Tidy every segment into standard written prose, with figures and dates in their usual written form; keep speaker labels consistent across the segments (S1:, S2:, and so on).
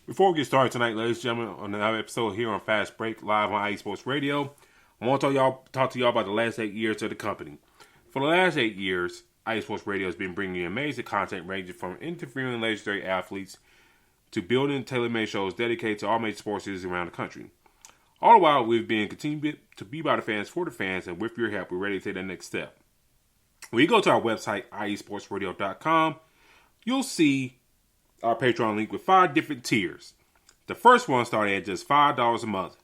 S1: Before we get started tonight, ladies and gentlemen, on another episode here on Fast Break live on IE Sports Radio, I want to talk to y'all about the last 8 years of the company. For the last 8 years, IE Sports Radio has been bringing you amazing content ranging from interviewing legendary athletes to building tailor-made shows dedicated to all major sports leaders around the country. All the while, we've been continuing to be by the fans for the fans, and with your help, we're ready to take that next step. When you go to our website, iesportsradio.com, you'll see our Patreon link with 5 different tiers. The first one started at just $5 a month.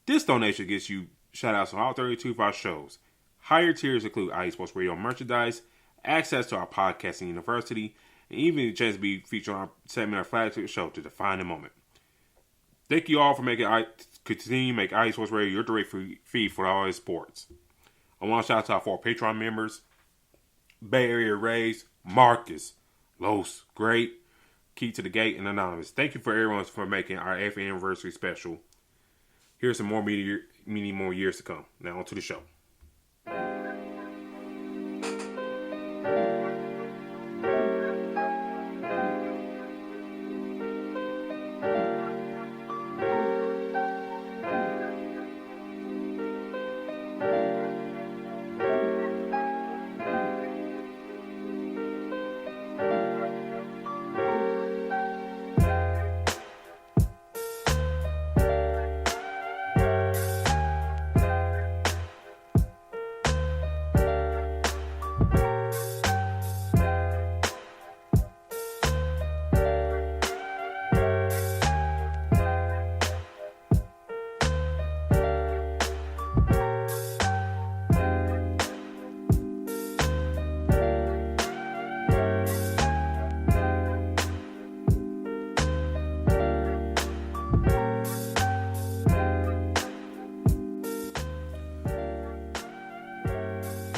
S1: This donation gets you shout outs on all 32 of our shows. Higher tiers include IE Sports Radio merchandise, access to our podcasting university, and even the chance to be featured on our segment, flagship show, To Define the Moment. Thank you all for continue to make IE Sports Radio your direct feed for all sports. I want to shout out to our 4 Patreon members: Bay Area Rays, Marcus, Los, Great, Key to the Gate, and Anonymous. Thank you for everyone for making our 8th anniversary special. Here's some many more years to come. Now on to the show.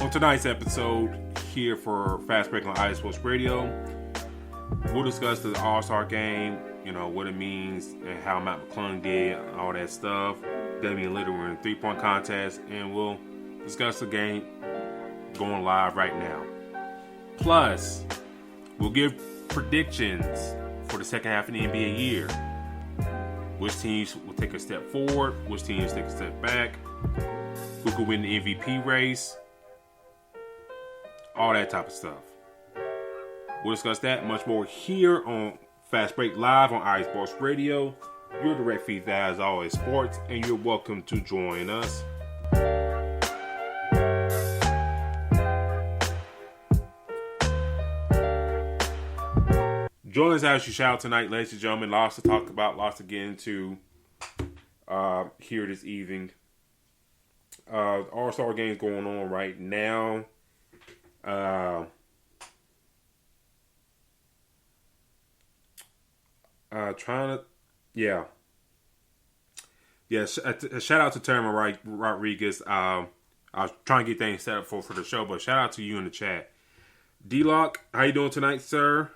S1: On tonight's episode here for Fast Break on IE Sports Radio, we'll discuss the All-Star game, what it means and how Mac McClung did, all that stuff. Damian Lillard in the 3-point contest, and we'll discuss the game going live right now. Plus, we'll give predictions for the second half of the NBA year. Which teams will take a step forward, which teams take a step back, who could win the MVP race, all that type of stuff. We'll discuss that and much more here on Fast Break Live on IE Sports Radio. Your direct feed that is always sports, and you're welcome to join us. Join us as you shout tonight, ladies and gentlemen. Lots to talk about, lots to get into here this evening. All-Star games going on right now. Shout out to Terma Rodriguez. I was trying to get things set up for the show, but shout out to you in the chat. D-Lock, how you doing tonight, sir?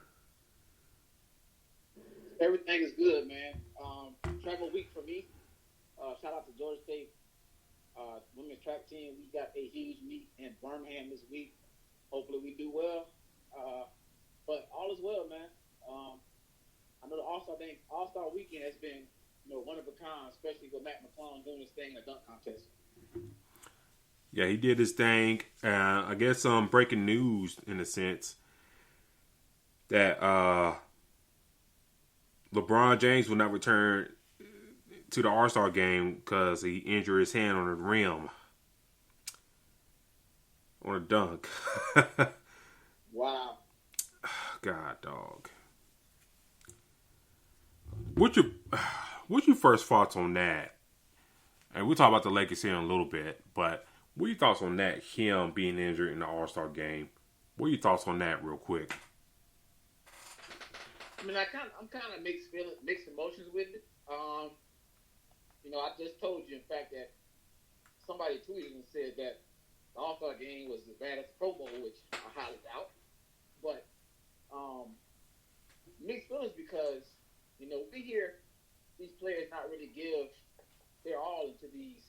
S2: Everything is good, man. Travel week for me. Shout out to Georgia State women's track team. We got a huge meet in Birmingham this week. Hopefully we do well. But all is well, man. I know the All-Star weekend has been, one of a kind, especially with Mac McClung doing his thing in the dunk contest.
S1: Yeah, he did his thing. I guess some breaking news in a sense that LeBron James will not return to the All-Star game because he injured his hand on the rim on a dunk.
S2: Wow.
S1: God, dog. What's your first thoughts on that? And we'll talk about the Lakers here in a little bit, but what are your thoughts on that? Him being injured in the All-Star game. What are your thoughts on that, real quick?
S2: I mean, I'm kind of mixed emotions with it. I just told you, in fact, that somebody tweeted and said that the All-Star game was as bad as the Pro Bowl, which I highly doubt. But mixed feelings because, we hear these players not really give their all into these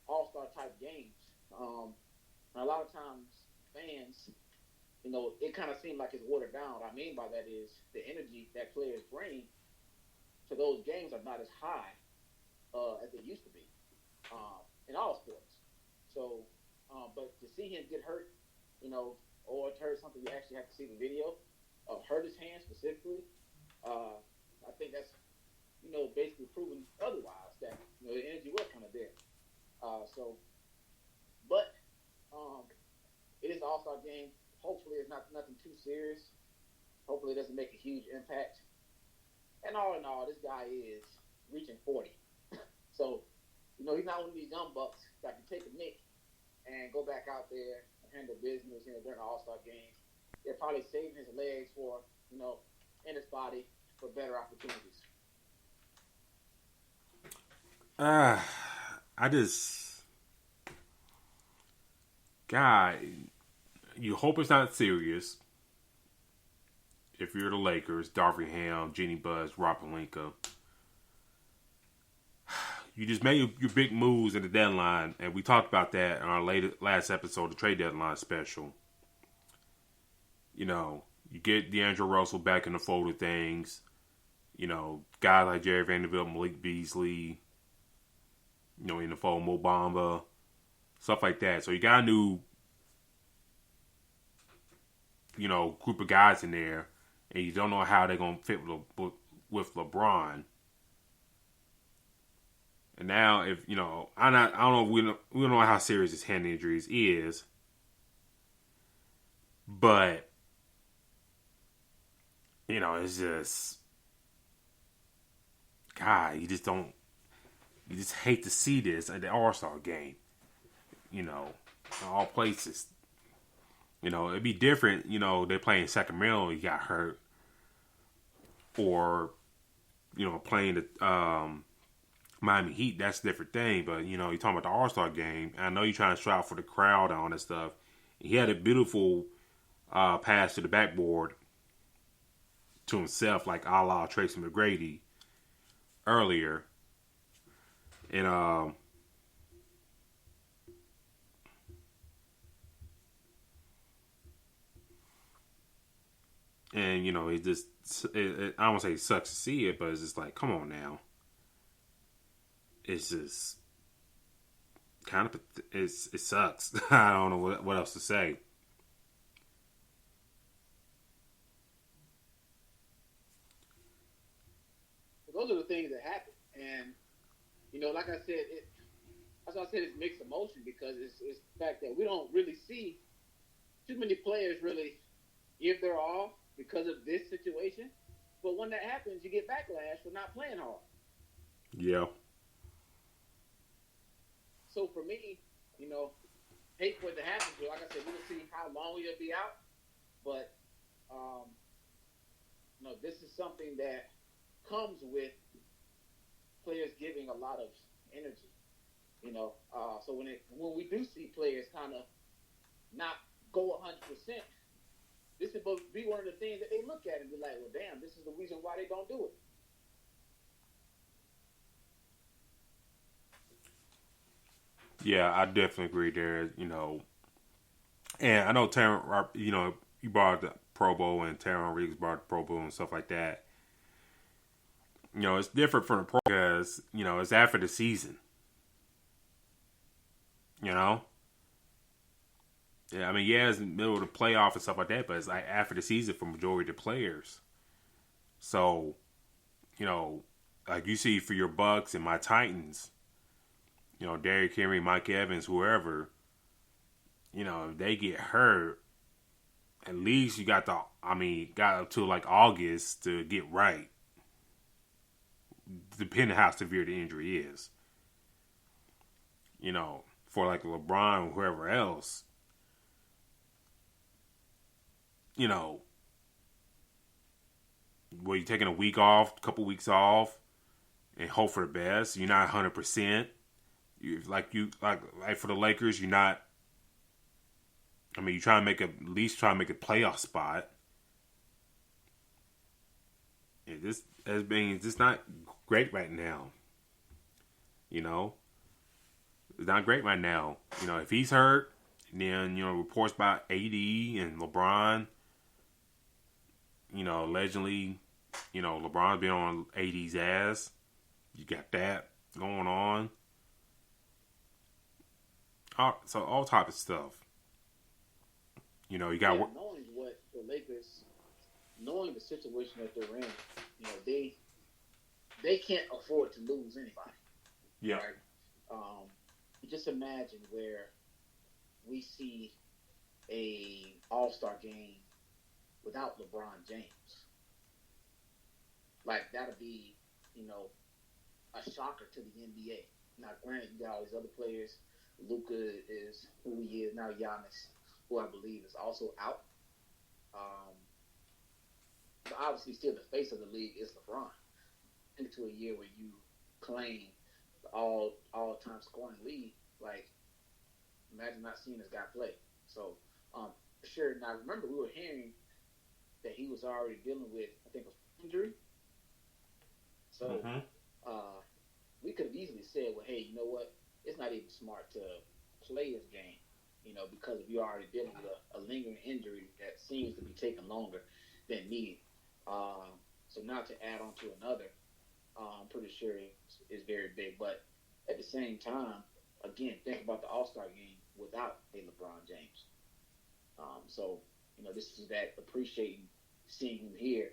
S2: All-Star type games. And a lot of times fans, it kind of seems like it's watered down. What I mean by that is the energy that players bring those games are not as high as they used to be in all sports. So, but to see him get hurt, or to hurt something, you actually have to see the video. Hurt his hand specifically. I think that's basically proven otherwise that the energy was kind of there. But it is an All-Star game. Hopefully, it's not nothing too serious. Hopefully, it doesn't make a huge impact. And all in all, this guy is reaching 40. So, he's not one of these young bucks that can take a nick and go back out there and handle business, during the All-Star games. They're probably saving his legs for, and his body for better opportunities.
S1: God, you hope it's not serious. If you're the Lakers, Darvin Ham, Jeannie Buss, Rob Pelinka, you just made your big moves at the deadline, and we talked about that in our last episode, the trade deadline special. You get D'Angelo Russell back in the fold of things. Guys like Jerry Vanderbilt, Malik Beasley, in the fold, Mo Bamba, stuff like that. So you got a new, group of guys in there, and you don't know how they're going to fit with LeBron. And now, if I don't know, we don't know how serious his hand injuries is, but it's just, God, you just hate to see this at the All-Star game. In all places. It'd be different, they're playing Sacramento, he got hurt. Or, playing the Miami Heat, that's a different thing. But, you're talking about the All-Star game. I know you're trying to strive for the crowd and all that stuff. He had a beautiful pass to the backboard to himself, like a la Tracy McGrady earlier. And, it just, I don't want to say it sucks to see it, but it's just like, come on now. It's just kind of, it sucks. I don't know what else to say.
S2: Those are the things that happen. And, like I said, that's why I said it's mixed emotion, because it's the fact that we don't really see too many players really give their all because of this situation. But when that happens, you get backlash for not playing hard.
S1: Yeah.
S2: So for me, hate for it to happen. But like I said, we'll see how long he'll be out. But, this is something that comes with players giving a lot of energy. So when we do see players kind of not go 100%, this is supposed to be one of the things that they look at and be like, well, damn, this is the reason why they don't do it.
S1: Yeah, I definitely agree there, And I know Taron, you brought up the Pro Bowl, and Taron Riggs brought up the Pro Bowl and stuff like that. It's different from the Pro because, it's after the season. Yeah, I mean, it's in the middle of the playoff and stuff like that, but it's like after the season for majority of the players. So, like you see for your Bucks and my Titans, Derrick Henry, Mike Evans, whoever, if they get hurt, at least you got up to like August to get right. Depending how severe the injury is. For like LeBron or whoever else, were you taking a week off, a couple weeks off, and hope for the best? You're not 100%. Like for the Lakers, you're not. I mean, you try to at least try to make a playoff spot. This has been just not great right now. It's not great right now. If he's hurt, then reports about AD and LeBron, allegedly, You know, LeBron's been on AD's ass. You got that going on. So all type of stuff. You know, you got
S2: knowing what the Lakers, knowing the situation that they're in, you know, they can't afford to lose anybody.
S1: Yeah.
S2: Right? Just imagine where we see a All-Star game without LeBron James. Like, that'll be, you know, a shocker to the NBA. Now, granted, you got all these other players. Luka is who he is now. Giannis, who I believe is also out. But obviously, still the face of the league is LeBron. Into a year where you claim the all-time scoring lead, like, imagine not seeing this guy play. So, sure. Now, remember, we were hearing that he was already dealing with, I think, an injury. So, we could have easily said, well, hey, you know what? It's not even smart to play this game, you know, because if you're already dealing with a lingering injury that seems to be taking longer than needed. So now to add on to another, I'm pretty sure is very big. But at the same time, again, think about the All-Star game without a LeBron James. So, you know, this is that appreciating seeing him here.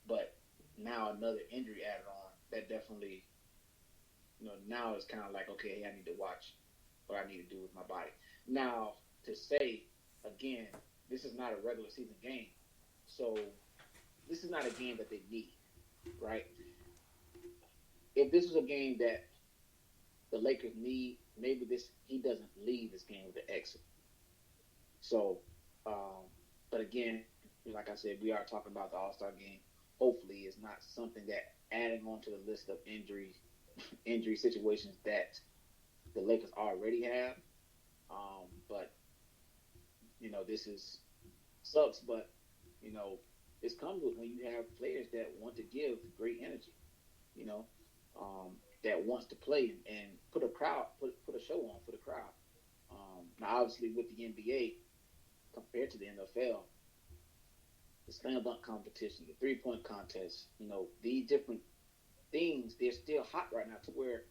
S2: But now another injury added on, that definitely, you know, now it's kind of like, okay, I need to watch what I need to do with my body. Now, to say, again, this is not a regular season game. So this is not a game that they need, right? If this was a game that the Lakers need, maybe he doesn't leave this game with an exit. So, but again, like I said, we are talking about the All-Star game. Hopefully it's not something that adding on to the list of injury situations that the Lakers already have. But, you know, this sucks, but, you know, this comes with when you have players that want to give great energy, you know, that wants to play and put a show on for the crowd. Now, obviously, with the NBA, compared to the NFL, the slam dunk competition, the three-point contest, you know, these different things, they're still hot right now to where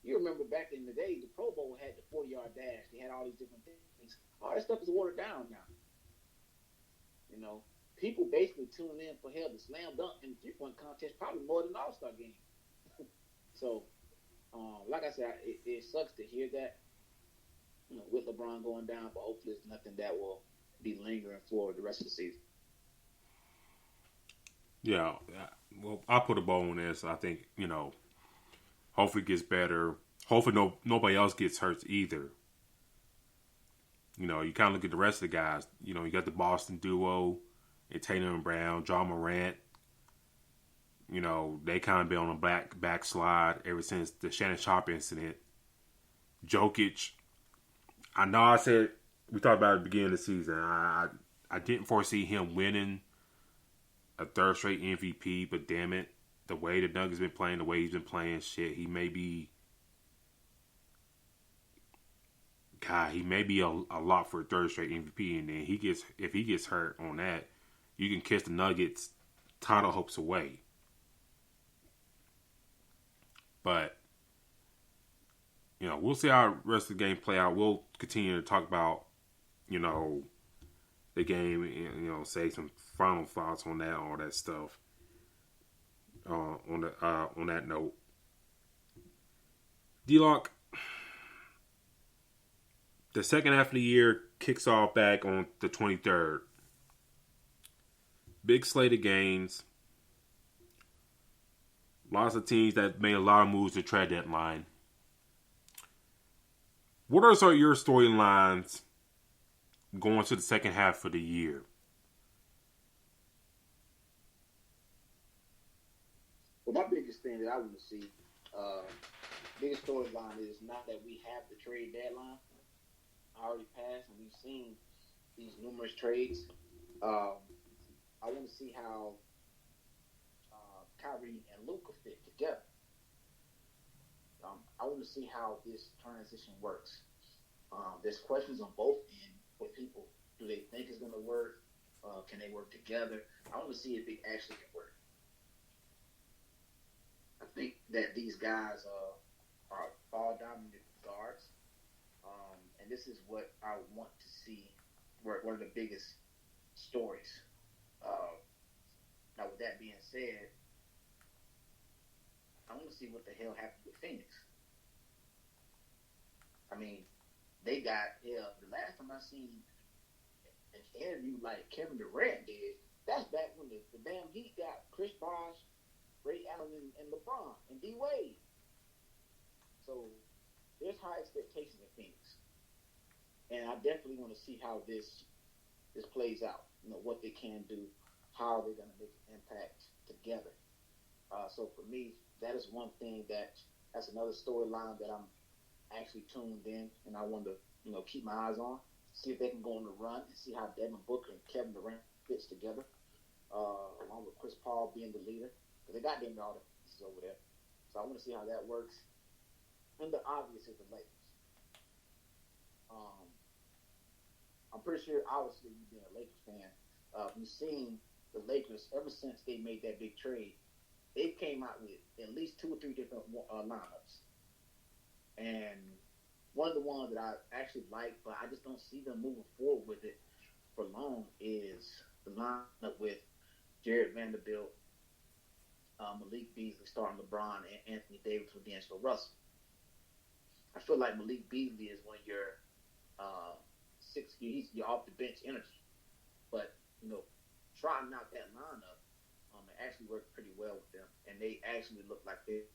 S2: you remember back in the day, the Pro Bowl had the 40-yard dash. They had all these different things. All that stuff is watered down now. You know, people basically tune in for hell, the slam dunk and the three-point contest probably more than the All-Star game. So, like I said, it sucks to hear that, you know, with LeBron going down, but hopefully it's nothing that will be lingering for the rest of the season.
S1: Yeah, well, I'll put a bow on this. I think, you know, hopefully it gets better. Hopefully nobody else gets hurt either. You know, you kind of look at the rest of the guys. You know, you got the Boston duo, and Tatum and Brown, John Morant. You know, they kind of been on a backslide ever since the Shannon Sharp incident. Jokic, I know I said, we talked about it at the beginning of the season. I didn't foresee him winning a third straight MVP, but damn it, the way the Nuggets been playing, the way he's been playing, shit, he may be a lot for a third straight MVP, and then if he gets hurt on that, you can kiss the Nuggets title hopes away. But, you know, we'll see how the rest of the game play out. We'll continue to talk about, you know, the game and, you know, say some final thoughts on that, all that stuff. On that note, D-Lock, the second half of the year kicks off back on the 23rd. Big slate of games. Lots of teams that made a lot of moves to trade deadline. What are some of your storylines going to the second half of the year?
S2: Well, my biggest thing that I want to see, biggest storyline is not that we have the trade deadline already passed and we've seen these numerous trades. I want to see how Kyrie and Luka fit together. I want to see how this transition works. There's questions on both ends for people. Do they think it's going to work? Can they work together? I want to see if they actually can work. I think that these guys are ball dominant guards, and this is what I want to see. One of the biggest stories. Now, with that being said, I want to see what the hell happened with Phoenix. I mean, they got the last time I seen an interview like Kevin Durant did, that's back when the damn Heat got Chris Bosh, Ray Allen, and LeBron, and D Wade. So there's high expectations in Phoenix, and I definitely want to see how this plays out. What they can do, how they're going to make an impact together. So for me, that is one thing that's another storyline that I'm actually tuned in, and I want to keep my eyes on, see if they can go on the run and see how Devin Booker and Kevin Durant fits together, along with Chris Paul being the leader, because they got them all the pieces over there. So I want to see how that works. And the obvious is the Lakers. I'm pretty sure, obviously, you being a Lakers fan, you've seen the Lakers ever since they made that big trade. They came out with at least 2 or 3 different lineups. And one of the ones that I actually like, but I just don't see them moving forward with it for long, is the lineup with Jared Vanderbilt, Malik Beasley starting LeBron, and Anthony Davis with D'Angelo Russell. I feel like Malik Beasley is when you're you're off the bench energy. But, trying out that lineup, it actually worked pretty well with them. And they actually look like they're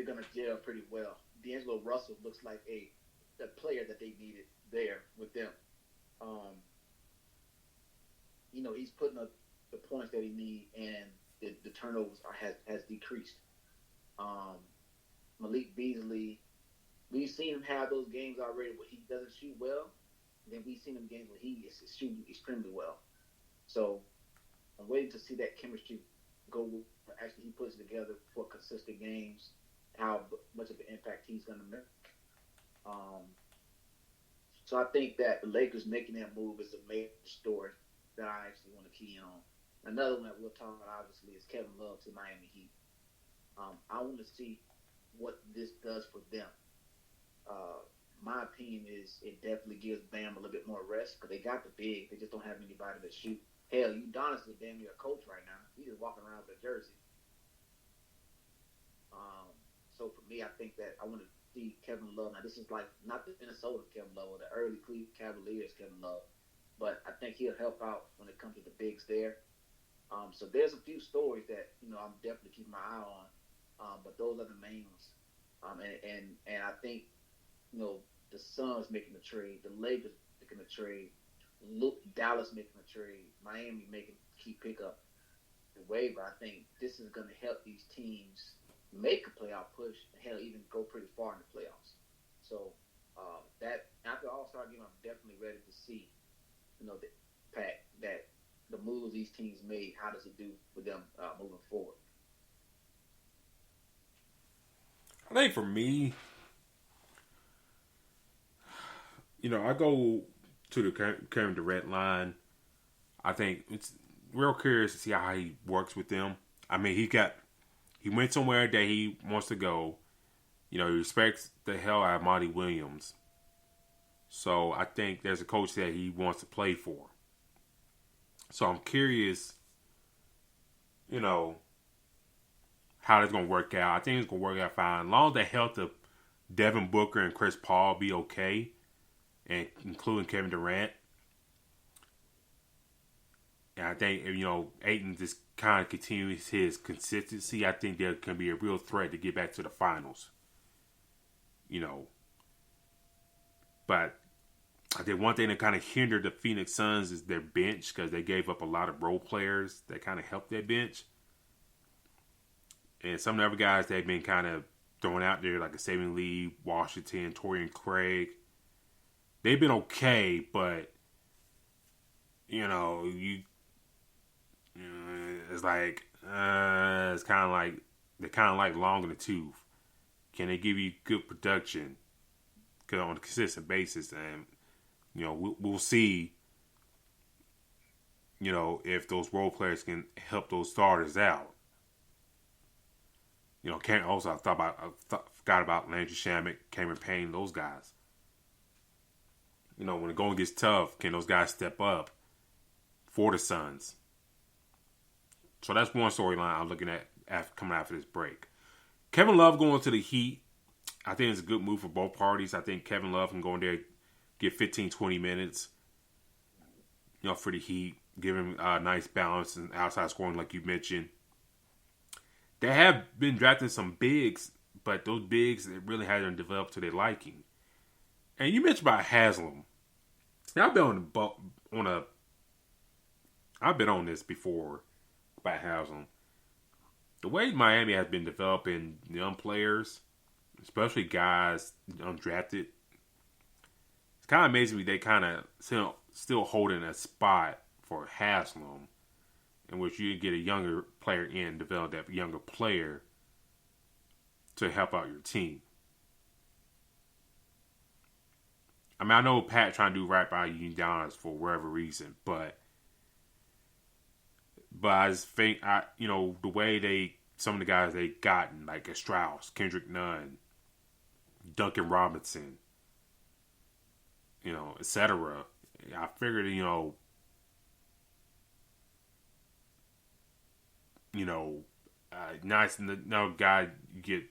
S2: going to gel pretty well. D'Angelo Russell looks like the player that they needed there with them. He's putting up the points that he needs, and the turnovers has decreased. Malik Beasley, we've seen him have those games already where he doesn't shoot well. Then we've seen him games where he is shooting extremely well. So I'm waiting to see that chemistry go. Actually, he puts it together for consistent games. How much of an impact he's going to make. So I think that the Lakers making that move is a major story that I actually want to key in on. Another one that we'll talk about, obviously, is Kevin Love to Miami Heat. I want to see what this does for them. My opinion is it definitely gives Bam a little bit more rest, because they got the big. They just don't have anybody to shoot. Hell, Udonis is damn near a coach right now. He's just walking around with a jersey. So for me, I think that I want to see Kevin Love. Now, this is like not the Minnesota Kevin Love or the early Cleveland Cavaliers Kevin Love, but I think he'll help out when it comes to the bigs there. So there's a few stories that I'm definitely keeping my eye on, but those are the main ones. And I think the Suns making the trade, the Lakers making the trade, Dallas making the trade, Miami making key pickup, the waiver. I think this is going to help these teams make a playoff push, and hell, even go pretty far in the playoffs. So that after All-Star game, I'm definitely ready to see, the impact that the moves these teams made. How does it do for them moving forward?
S1: I think for me, I go to the Kevin Durant line. I think it's real curious to see how he works with them. I mean, he went somewhere that he wants to go. He respects the hell out of Monty Williams. So I think there's a coach that he wants to play for. So I'm curious, how that's going to work out. I think it's going to work out fine. As long as the health of Devin Booker and Chris Paul be okay, and including Kevin Durant. And I think, Ayton just kind of continues his consistency. I think there can be a real threat to get back to the finals. But I think one thing that kind of hindered the Phoenix Suns is their bench, because they gave up a lot of role players that kind of helped their bench. And some of the other guys they've been kind of throwing out there, like a Saving Lee, Washington, Torian Craig, they've been okay, but it's like it's kind of like they're kind of like long in the tooth. Can they give you good production on a consistent basis? And we'll see if those role players can help those starters out. Can't also I forgot about Landry Shamet, Cameron Payne, those guys. When the going gets tough, can those guys step up for the Suns? So that's one storyline I'm looking at coming after this break. Kevin Love going to the Heat. I think it's a good move for both parties. I think Kevin Love can go in there, get 15, 20 minutes, for the Heat. Give him a nice balance and outside scoring like you mentioned. They have been drafting some bigs, but those bigs it really hasn't developed to their liking. And you mentioned about Haslam. Now, I've been on this before about Haslam. The way Miami has been developing young players, especially guys undrafted, it's kind of amazing they kind of still holding a spot for Haslam, in which you get a younger player in, develop that younger player to help out your team. I mean, I know Pat trying to do right by Udonis for whatever reason, but I just think the way some of the guys they gotten like Strauss, Kendrick Nunn, Duncan Robinson, etc. I figured nice no guy you get,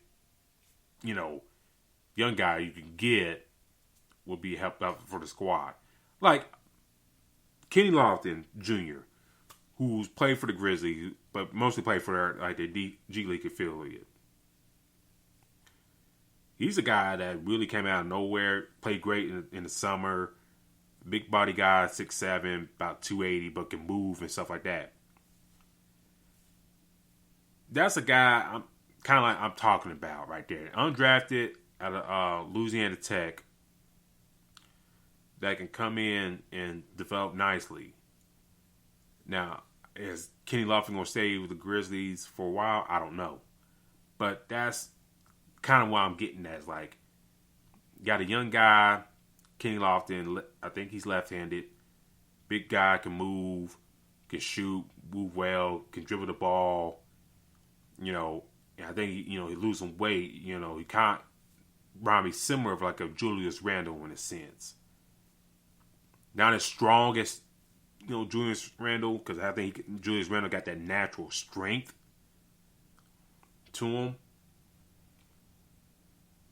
S1: young guy you can get will be helped out for the squad. Like Kenny Lofton Jr., who's played for the Grizzlies, but mostly played for their G League affiliate. He's a guy that really came out of nowhere, played great in the summer. Big body guy, 6'7", about 280, but can move and stuff like that. That's a guy I'm talking about right there. Undrafted out of Louisiana Tech that can come in and develop nicely. Now, is Kenny Lofton going to stay with the Grizzlies for a while? I don't know. But that's kind of what I'm getting at. Like, got a young guy, Kenny Lofton, I think he's left-handed. Big guy, can move, can shoot, move well, can dribble the ball. I think he losing weight. He kind of remind me similar of like a Julius Randle in a sense. Not as strong as Julius Randle, because I think Julius Randle got that natural strength to him.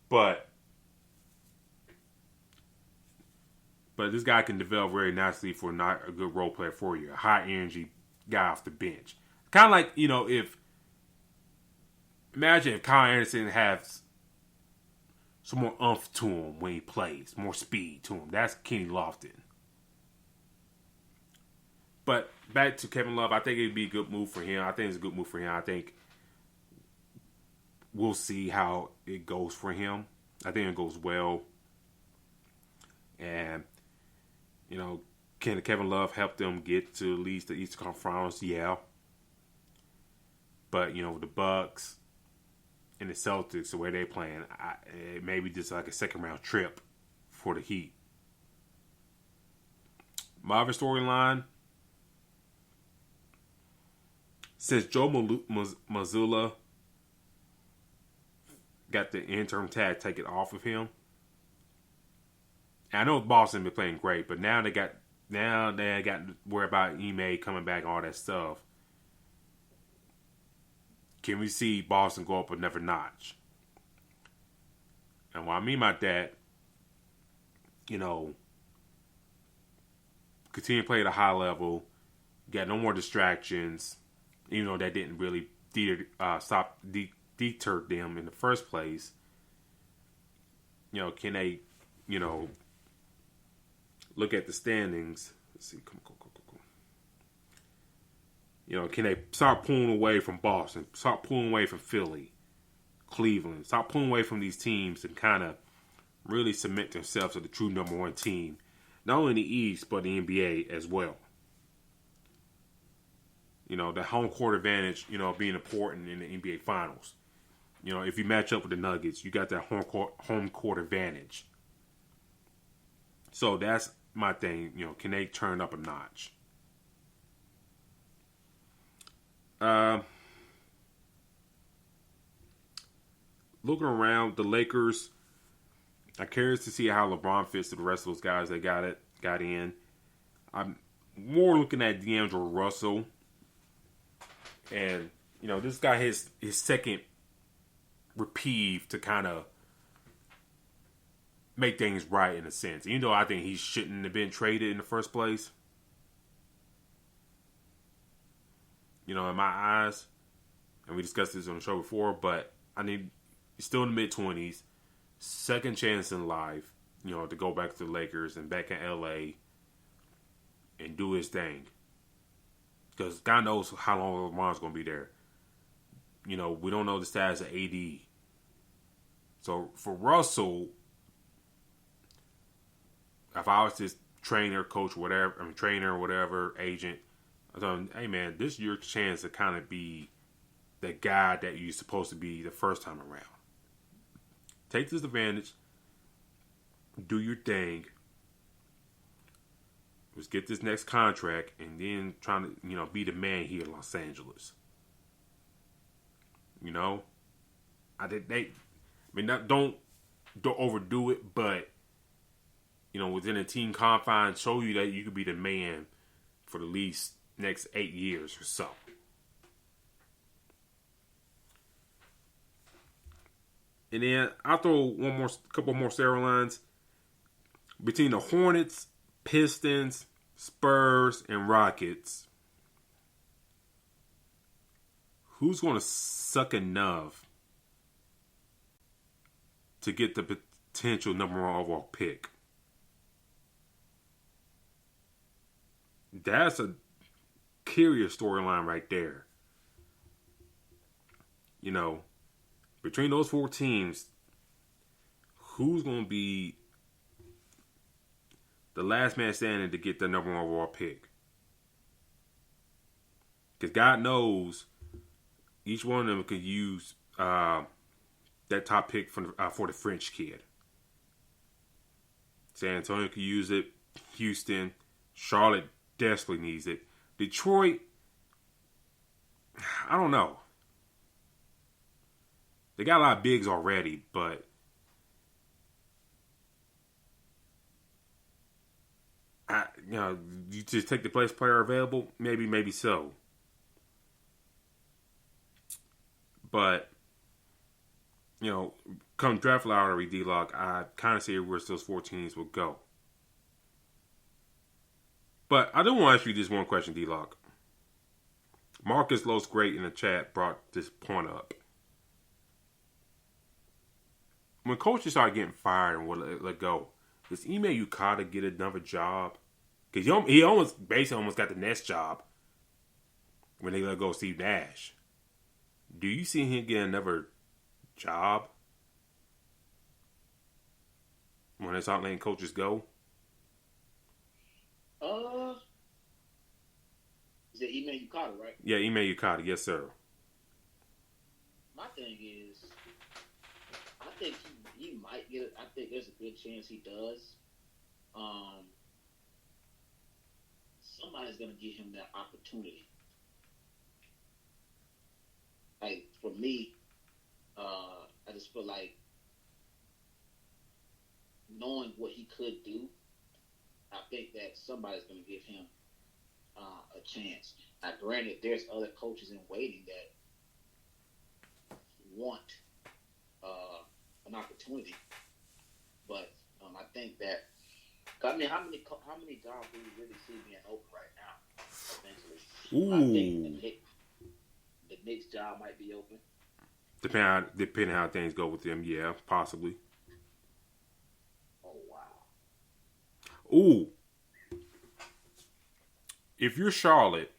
S1: But this guy can develop very nicely for not a good role player for you, a high energy guy off the bench. Kind of like imagine if Kyle Anderson has some more oomph to him when he plays, more speed to him. That's Kenny Lofton. But back to Kevin Love, I think it'd be a good move for him. I think it's a good move for him. I think we'll see how it goes for him. I think it goes well. And, can Kevin Love help them get to at least the Eastern Conference Finals? Yeah. But, the Bucks and the Celtics, the way they're playing, it may be just like a second-round trip for the Heat. My other storyline, since Joe Mazzulla got the interim tag taken off of him, and I know Boston been playing great, but now they got to worry about Ime coming back and all that stuff. Can we see Boston go up another notch? And what I mean by that, continue to play at a high level, got no more distractions, even though that didn't really deter them in the first place. Can they, look at the standings? Let's see, come. Can they start pulling away from Boston, start pulling away from Philly, Cleveland, start pulling away from these teams and kind of really cement themselves as the true number one team, not only in the East, but the NBA as well. The home court advantage, being important in the NBA Finals. If you match up with the Nuggets, you got that home court advantage. So that's my thing. Can they turn up a notch? Looking around the Lakers, I'm curious to see how LeBron fits to the rest of those guys that got in. I'm more looking at D'Angelo Russell, and this guy his second reprieve to kind of make things right in a sense. Even though I think he shouldn't have been traded in the first place. In my eyes, and we discussed this on the show before, but he's still in the mid-20s, second chance in life, to go back to the Lakers and back in LA and do his thing. Because God knows how long LeBron's going to be there. We don't know the status of AD. So for Russell, if I was his trainer, coach, whatever, agent, I told him, hey man, this is your chance to kind of be the guy that you're supposed to be the first time around. Take this advantage, do your thing, let's get this next contract, and then trying to be the man here in Los Angeles. Don't overdo it, but within a team confines, show you that you could be the man for the least next 8 years or so. And then I'll throw couple more storylines between the Hornets, Pistons, Spurs, and Rockets. Who's going to suck enough to get the potential number one overall pick? That's a curious storyline right there. Between those four teams, who's going to be the last man standing to get the number one overall pick? Because God knows each one of them could use that top pick for the French kid. San Antonio could use it. Houston, Charlotte desperately needs it. Detroit, I don't know. They got a lot of bigs already, but you just take the best player available, maybe so. But come draft lottery, D-Lock, I kind of see where those 4 teams will go. But I do want to ask you this one question, D-Lock. Marcus Lowe's Great in the chat brought this point up. When coaches start getting fired and will let go, does Ime Udoka get another job? Because he almost got the next job when they let go Steve Nash. Do you see him get another job when they start letting coaches go?
S2: Is it Ime Udoka, right?
S1: Yeah, Ime Udoka, yes sir.
S2: My thing is, I think he might get it. I think there's a good chance he does. Somebody's gonna give him that opportunity. Like for me, I just feel like knowing what he could do, I think that somebody's gonna give him a chance. Now, granted, there's other coaches in waiting that want an opportunity, but I think that how many jobs do we really see being open right now? Eventually, I think the Knicks job might be open.
S1: Depending how things go with them, yeah, possibly.
S2: Oh wow!
S1: Ooh. If you're Charlotte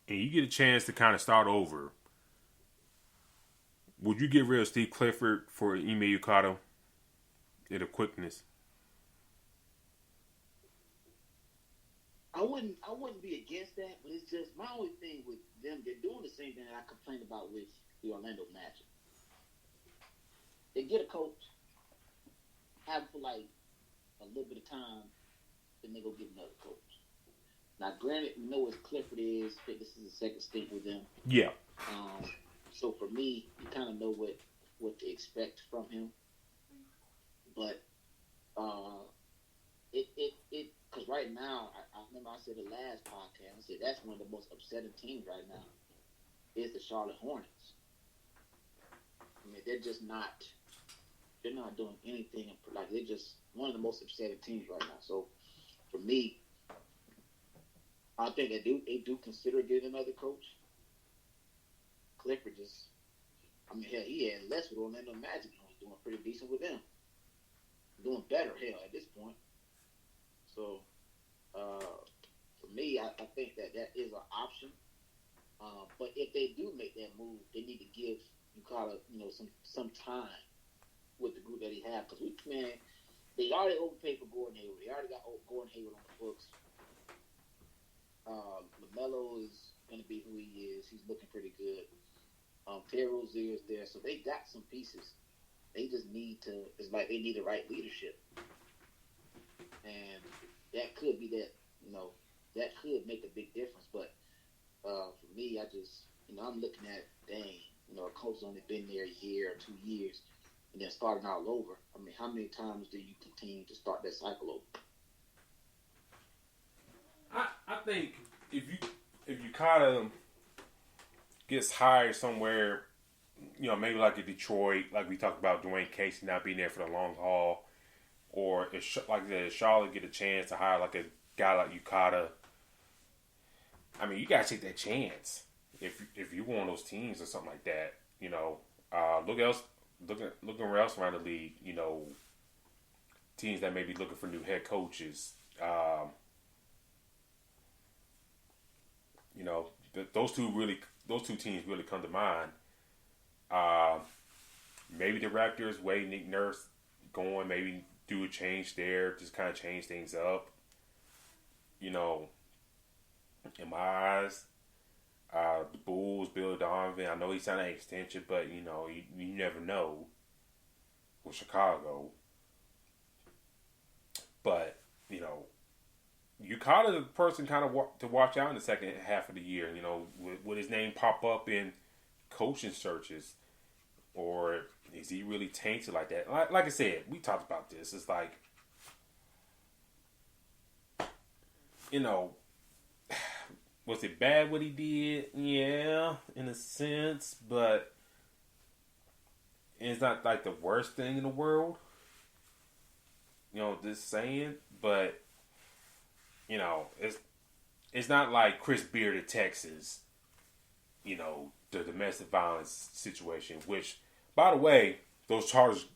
S1: and you get a chance to kind of start over, would you get rid of Steve Clifford for Ime Udoka in a quickness?
S2: I wouldn't be against that, but it's just my only thing with them. They're doing the same thing that I complained about with the Orlando Magic. They get a coach, have him for like a little bit of time, then they go get another coach. Now, granted, we know what Clifford is. I think this is the second stint with them.
S1: Yeah.
S2: So for me, you kind of know what to expect from him. But because right now, I remember I said the last podcast, I said that's one of the most upsetting teams right now is the Charlotte Hornets. I mean, they're not doing anything. Like, they're just one of the most upsetting teams right now. So for me, I think they do consider getting another coach. Clifford hell, he had less with Orlando Magic and was doing pretty decent with them. Doing better, hell, at this point. So, for me, I think that is an option. But if they do make that move, they need to give Yukata, some time with the group that he has. Because they already overpaid for Gordon Hayward. They already got Gordon Hayward on the books. LaMelo is going to be who he is. He's looking pretty good. Terry Rozier is there. So they got some pieces. They just need it's like they need the right leadership. And that could be that, that could make a big difference. But for me, I just, I'm looking at, dang, a coach's only been there a year or 2 years and then starting all over. I mean, how many times do you continue to start that cycle over?
S1: I think if you kind of gets hired somewhere, maybe like in Detroit, like we talked about Dwayne Casey not being there for the long haul, or if Charlotte get a chance to hire like a guy like Yukata, I mean, you gotta take that chance if you want those teams or something like that. Looking where else around the league, teams that may be looking for new head coaches. Those two teams really come to mind. Maybe the Raptors, Nick Nurse going, maybe do a change there, just kind of change things up. In my eyes, the Bulls, Bill Donovan, I know he signed an extension, but you never know with Chicago. But Yukata the person kind of to watch out in the second half of the year. Would his name pop up in coaching searches, or is he really tainted like that? Like I said, we talked about this. It's like, was it bad what he did? Yeah, in a sense, but it's not like the worst thing in the world. Just saying, but it's not like Chris Beard at Texas, the domestic violence situation, which, by the way, those charges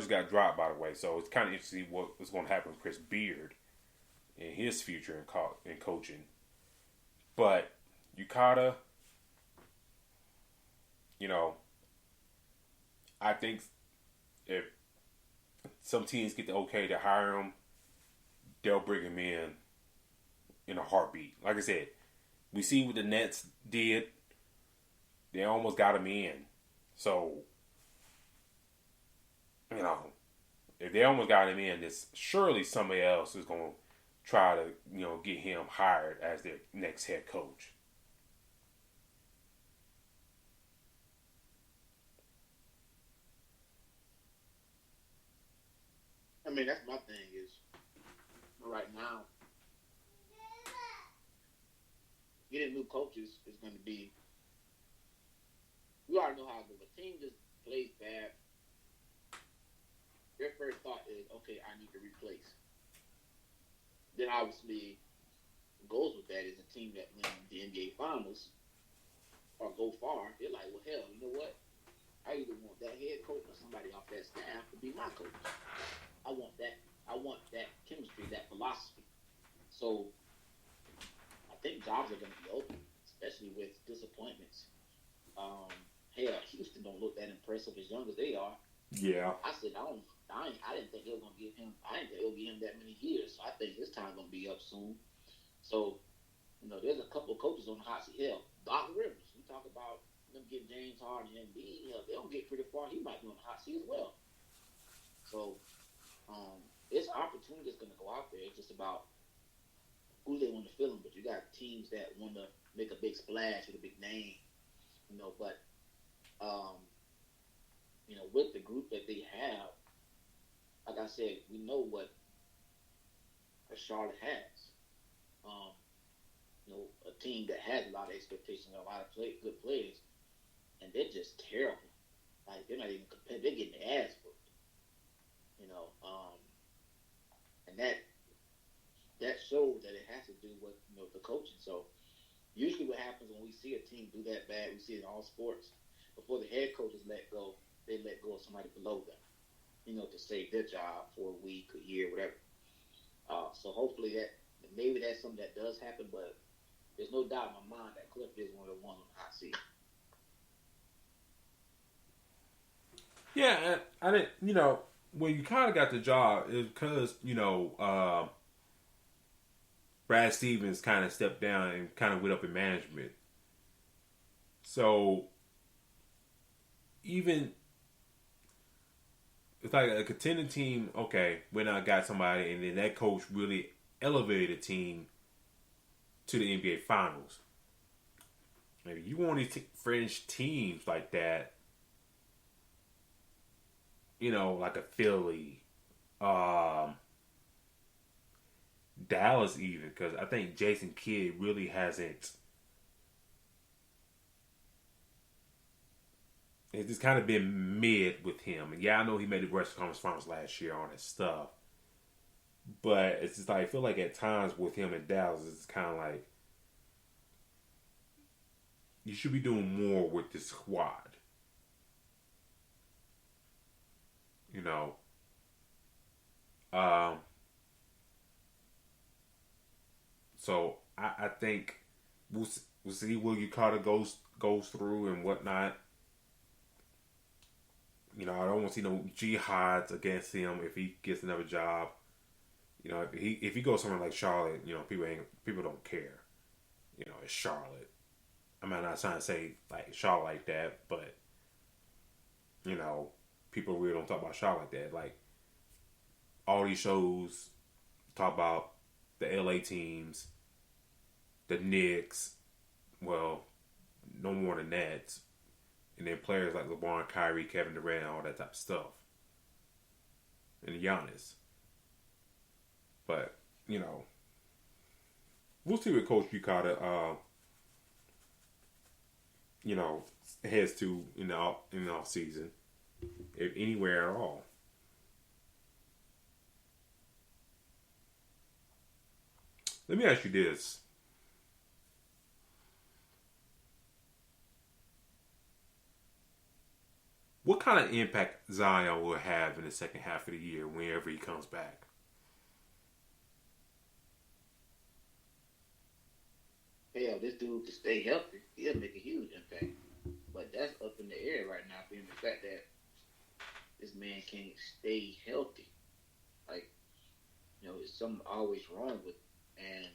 S1: got dropped, by the way, so it's kind of interesting what's going to happen with Chris Beard in his future in coaching. But Yukata, I think if some teams get the okay to hire him, they'll bring him in a heartbeat. Like I said, we see what the Nets did. They almost got him in. So, if they almost got him in, there's surely somebody else is going to try to, get him hired as their next head coach.
S2: I mean, that's my thing is, right now, getting new coaches is going to be, you already know how it goes. A team just plays bad. Their first thought is, okay, I need to replace. Then obviously, what goes with that is a team that wins the NBA Finals or go far. They're like, well, hell, you know what? I either want that head coach or somebody off that staff to be my coach. I want that chemistry, that philosophy. So I think jobs are going to be open, especially with disappointments. Hell, Houston don't look that impressive as young as they are.
S1: Yeah.
S2: I said I didn't think they were going to give him. I didn't think they would give him that many years. So I think his time going to be up soon. So there's a couple of coaches on the hot seat. Hell, Doc Rivers. We talk about them getting James Harden and Embiid. Hell, they don't get pretty far. He might be on the hot seat as well. So, this opportunity is going to go out there. It's just about who they want to fill them. But you got teams that want to make a big splash with a big name, But um, with the group that they have, like I said, we know what Charlotte has. Um, a team that has a lot of expectations, a lot of good players, and they're just terrible. Like they're not even competitive. They're getting their ass whooped. And that shows that it has to do with the coaching. So usually, what happens when we see a team do that bad, we see it in all sports. Before the head coach is let go, they let go of somebody below them, to save their job for a week, a year, whatever. So hopefully maybe that's something that does happen, but there's no doubt in my mind that Cliff is one of the ones on the hot seat.
S1: Yeah, I didn't. When you kind of got the job, is because Brad Stevens kind of stepped down and kind of went up in management. So even it's like a contending team. Okay, when I got somebody, and then that coach really elevated the team to the NBA Finals. Maybe you want these fringe teams like that. Like a Philly, Dallas even, because I think Jason Kidd really hasn't. It's just kind of been mid with him. And yeah, I know he made the Western Conference Finals last year, all that stuff. But it's just like, I feel like at times with him in Dallas, it's kind of like, you should be doing more with this squad. So I think we'll see what Carter goes through and whatnot. I don't want to see no jihads against him if he gets another job. If he goes somewhere like Charlotte, people don't care. It's Charlotte. I'm not trying to say like Charlotte like that, but people really don't talk about Charlotte like that. Like all these shows talk about the LA teams, the Knicks, well, no more than that. And then players like LeBron, Kyrie, Kevin Durant, all that type of stuff. And Giannis. But, we'll see what Coach Bukata, heads to in the off season, if anywhere at all. Let me ask you this. What kind of impact Zion will have in the second half of the year whenever he comes back?
S2: Hell, this dude can stay healthy. He'll make a huge impact. But that's up in the air right now, being the fact that this man can't stay healthy. Like, there's something always wrong with him. And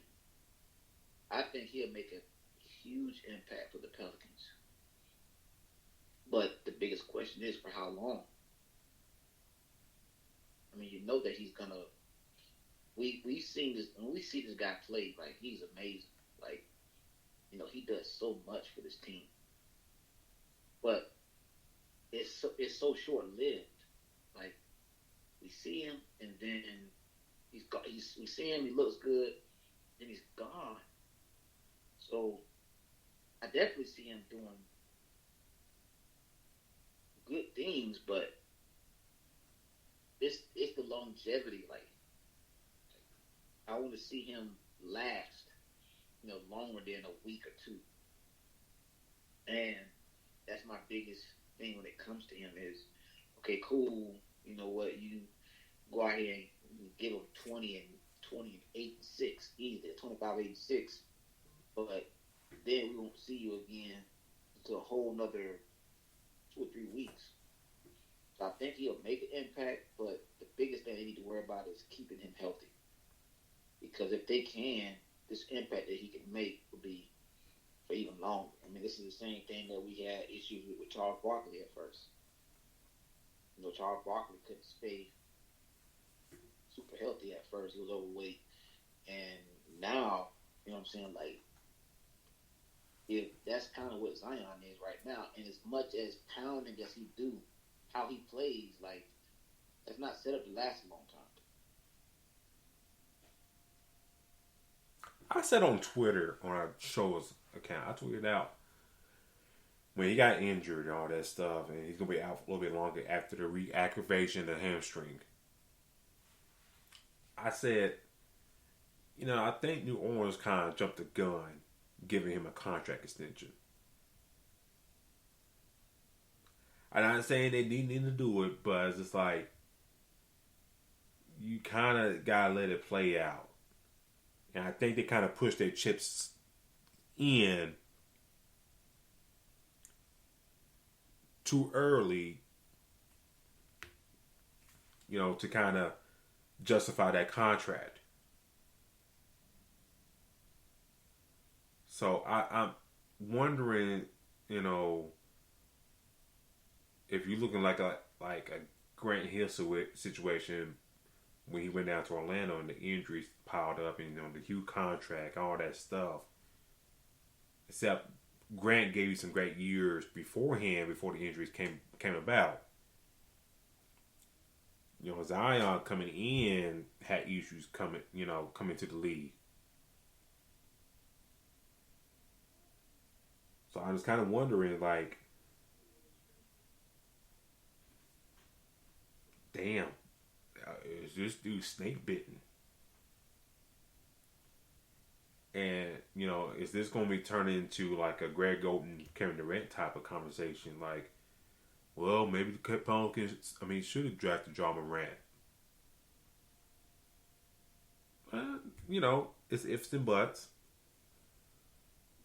S2: I think he'll make a huge impact for the Pelicans. But the biggest question is for how long? I mean, that he's gonna. We've seen this when we see this guy play. Like he's amazing. Like he does so much for this team. But it's so short lived. Like we see him and then we see him. He looks good, then he's gone. So I definitely see him doing good things, but it's the longevity. Like I want to see him last, longer than a week or two. And that's my biggest thing when it comes to him is, okay, cool. You know what? You go out here and give him 28 and 6, easy, 25, 8 and 6. But then we won't see you again until a whole nother 2 or 3 weeks. So I think he'll make an impact, but the biggest thing they need to worry about is keeping him healthy. Because if they can, this impact that he can make will be for even longer. I mean, this is the same thing that we had issues with Charles Barkley at first. Charles Barkley couldn't stay super healthy at first. He was overweight. And now, you know what I'm saying? Like, if that's kind of what Zion is right now, and as much as pounding as he do, how he plays, like, that's not set up to last a long time.
S1: I said on Twitter, on our show's account, I tweeted out when he got injured and all that stuff, and he's going to be out a little bit longer after the reactivation of the hamstring. I said, I think New Orleans kind of jumped the gun, giving him a contract extension. I'm not saying they need to do it, but it's just like, you kind of got to let it play out. And I think they kind of pushed their chips in too early, to kind of justify that contract. So I'm wondering, if you're looking like a Grant Hill situation when he went down to Orlando and the injuries piled up and the huge contract, all that stuff. Except Grant gave you some great years beforehand before the injuries came about. Zion coming in had issues coming to the league. So I was kind of wondering, like, damn, is this dude snake bitten? And, is this going to be turned into like a Greg Oden, Kevin Durant type of conversation? Like, well, maybe the Pelicans, should have drafted Ja Morant. It's ifs and buts.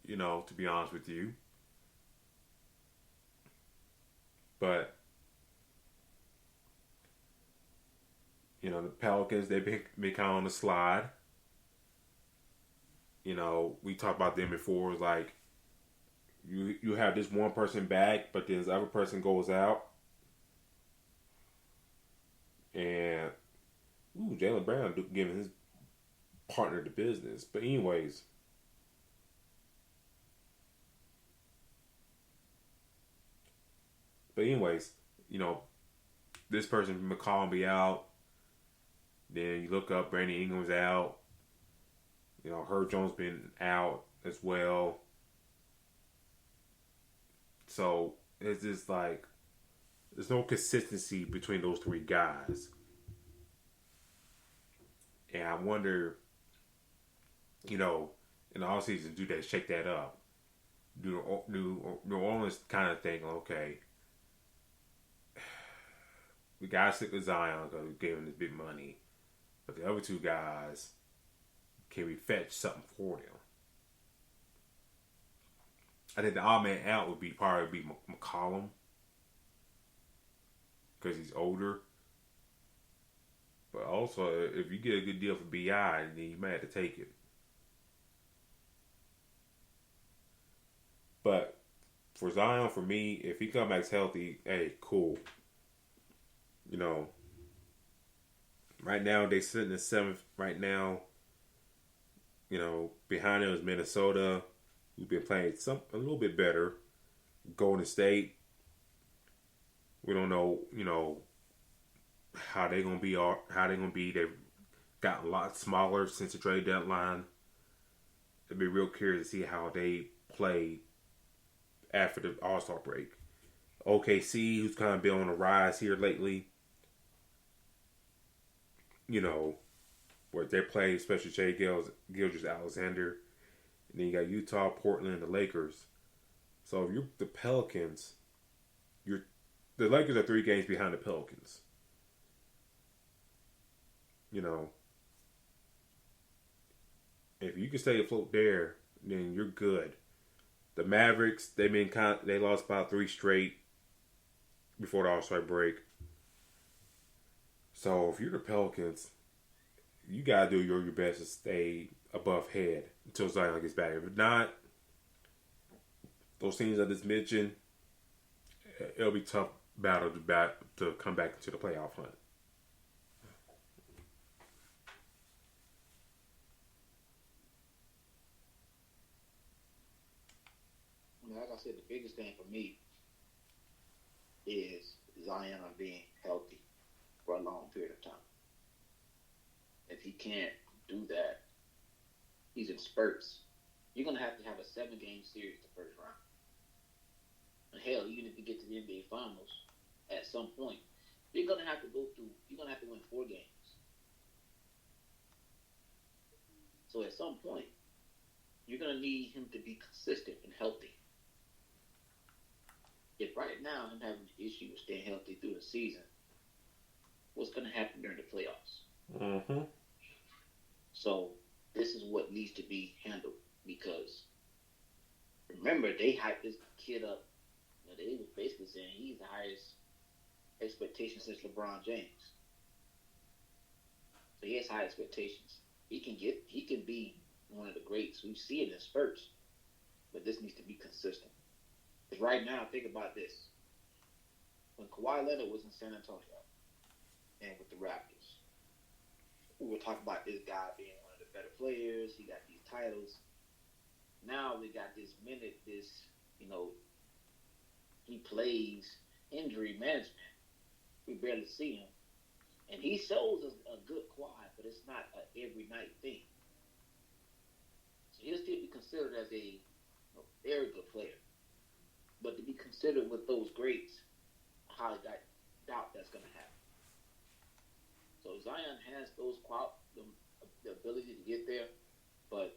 S1: To be honest with you. But, the Pelicans, they've been kind of on the slide. We talked about them before. It's like, you have this one person back, but then this other person goes out. And, Jaylen Brown giving his partner the business. But anyways, this person, McCollum, be out. Then you look up, Brandon Ingram's out. Herb Jones been out as well. So it's just like, there's no consistency between those three guys. And I wonder, in the offseason, do they shake that up? Do New Orleans kind of think, okay, we got to stick with Zion because we gave him this big money. But the other two guys, can we fetch something for them? I think the odd man out would probably be McCollum because he's older. But also, if you get a good deal for BI, then you might have to take it. But for Zion, for me, if he comes back healthy, hey, cool. Right now they sitting in 7th. Right now, behind them is Minnesota, who've been playing a little bit better. Golden State, we don't know, how they're gonna be. They've gotten a lot smaller since the trade deadline. It'd be real curious to see how they play after the All-Star break. OKC, who's kind of been on the rise here lately. Where they play, especially Shai Gilgeous-Alexander. And then you got Utah, Portland, the Lakers. So if you're the Pelicans, the Lakers are 3 games behind the Pelicans. If you can stay afloat there, then you're good. The Mavericks, they lost about 3 straight before the All-Star break. So if you're the Pelicans, you gotta do your best to stay above head until Zion gets back. If not, those teams I just mentioned, it'll be a tough battle to come back into the playoff hunt.
S2: like I said, the biggest thing for me is Zion being healthy for a long period of time. If he can't do that, he's in spurts. You're going to have a 7-game series the first round. And hell, even if you get to the NBA Finals at some point, you're going to have to win 4 games. So at some point, you're going to need him to be consistent and healthy. If right now I'm having an issue with staying healthy through the season, what's going to happen during the playoffs?
S1: Mm-hmm.
S2: So this is what needs to be handled because remember, they hyped this kid up. They were basically saying he's the highest expectation since LeBron James. So he has high expectations. He can be one of the greats. We see it in spurts, but this needs to be consistent. Because right now, think about this. When Kawhi Leonard was in San Antonio and with the Raptors, we were talking about this guy being one of the better players. He got these titles. Now we got this he plays injury management. We barely see him. And he shows a good Kawhi, but it's not an every night thing. So he'll still be considered as a very good player. But to be considered with those greats, I highly doubt that's going to happen. So Zion has the ability to get there, but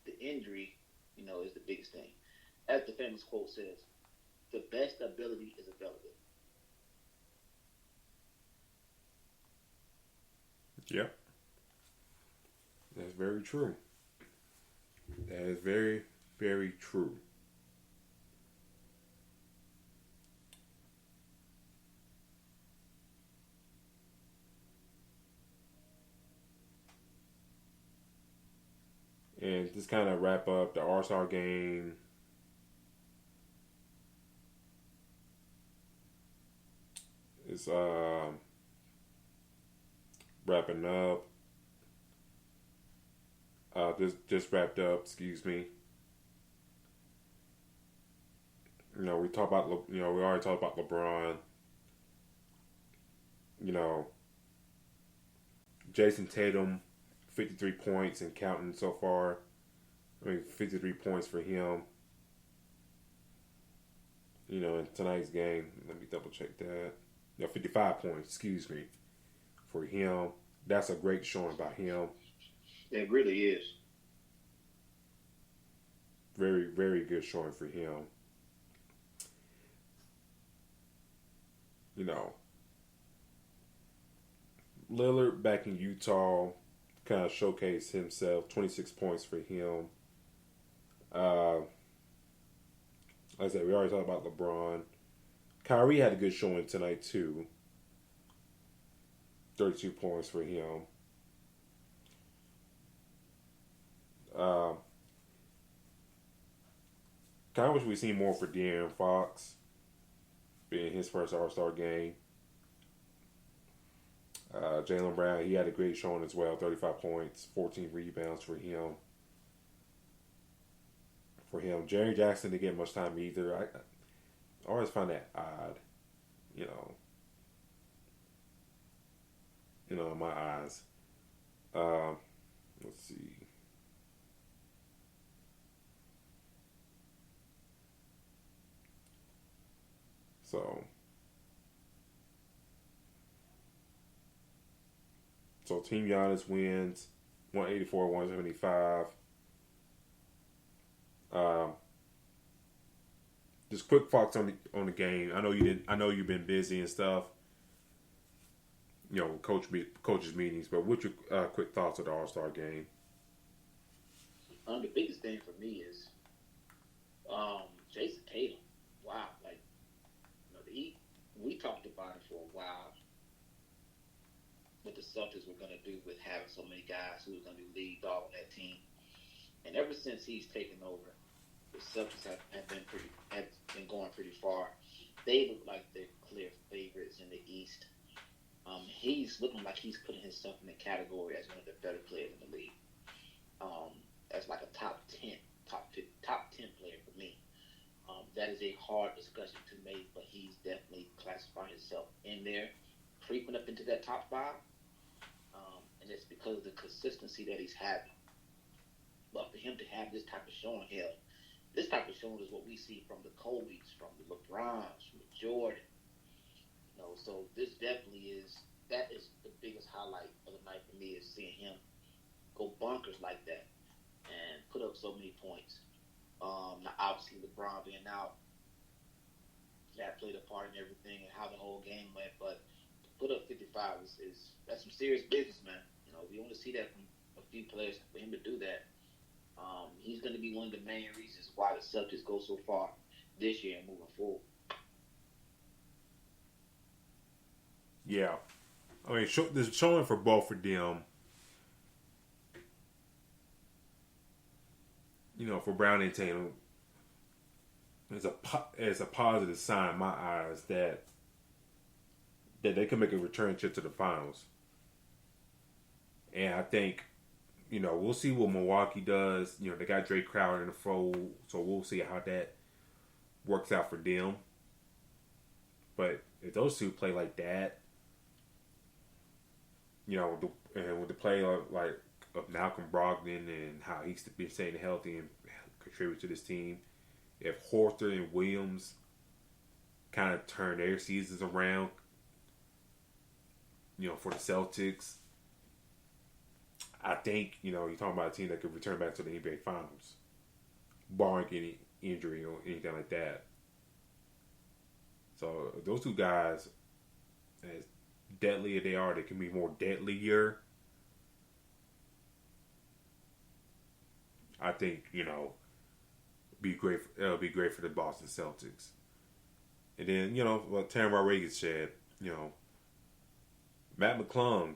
S2: the injury, is the biggest thing. As the famous quote says, the best ability is available.
S1: Yeah. That's very true. That is very, very true. And just kind of wrap up the All-Star game. It's wrapping up. Just wrapped up. Excuse me. We already talked about LeBron. Jason Tatum, 53 points and counting so far. 53 points for him. In tonight's game, let me double check that. 55 points, excuse me, for him. That's a great showing by him.
S2: It really is.
S1: Very, very good showing for him. Lillard back in Utah kind of showcased himself. 26 points for him. Like I said, we already talked about LeBron. Kyrie had a good showing tonight too. 32 points for him. Kind of wish we'd seen more for De'Aaron Fox being his first All-Star game. Jaylen Brown, he had a great showing as well. 35 points, 14 rebounds for him. Jerry Jackson didn't get much time either. I always find that odd, in my eyes. Let's see. So Team Giannis wins 184-175. Just quick thoughts on the game. I know you didn't. I know you've been busy and stuff. Coaches meetings. But what's your quick thoughts of the All-Star game?
S2: The biggest thing for me is Jason Tatum. Wow, we talked about it for a while. What the Celtics were going to do with having so many guys who was going to be lead dog on that team, and ever since he's taken over, the Celtics have been going pretty far. They look like they're clear favorites in the East. He's looking like he's putting himself in the category as one of the better players in the league. That's like a top 10 player for me. top five, and it's because of the consistency that he's having. But for him to have this type of showing, hell, this type of showing is what we see from the Kobe's, from the LeBrons, from the Jordan. So this definitely is the biggest highlight of the night for me, is seeing him go bonkers like that and put up so many points. Now obviously LeBron being out, that played a part in everything and how the whole game went, but to put up 55 is that's some serious business, man. We only see that from a few players. For him to do that, he's going to be one of the main reasons why the Celtics go so far this year and moving forward.
S1: Yeah. I mean, there's showing for both of them. For Brown and Tatum, it's a positive sign in my eyes that they can make a return trip to the finals. And I think, we'll see what Milwaukee does. They got Drake Crowder in the fold, so we'll see how that works out for them. But if those two play like that, with the play of Malcolm Brogdon and how he's been staying healthy and contribute to this team, if Horford and Williams kind of turn their seasons around, for the Celtics, I think, you're talking about a team that could return back to the NBA Finals, barring any injury or anything like that. So those two guys, as deadly as they are, they can be more deadlier. I think, it'll be great for the Boston Celtics. And then, what Tam Rodriguez said, Mac McClung,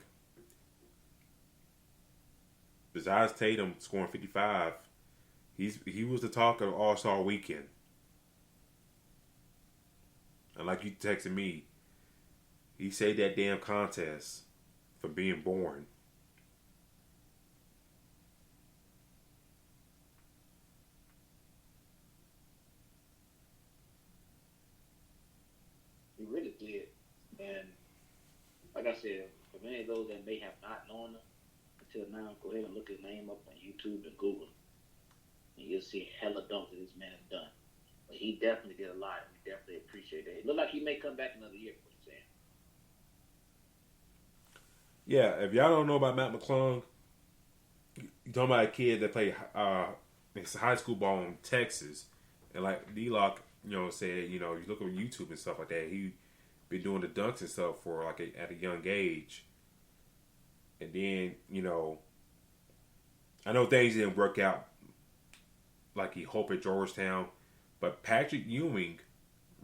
S1: besides Tatum scoring 55, he was the talk of All-Star Weekend. And like you texted me, he saved that damn contest from being born.
S2: He really did. And like I said, for many of those that may have not known him until now, go ahead and look his name up on YouTube and Google him. And you'll see hella dunks that this man has done. But he definitely did a lot. We definitely appreciate that. It looked like he may come back another year, what you're saying.
S1: Yeah, if y'all don't know about Mac McClung, you're talking about a kid that played high school ball in Texas. And like D-Lock, said, you look on YouTube and stuff like that, he been doing the dunks and stuff for at a young age. And then, I know things didn't work out like he hoped at Georgetown, but Patrick Ewing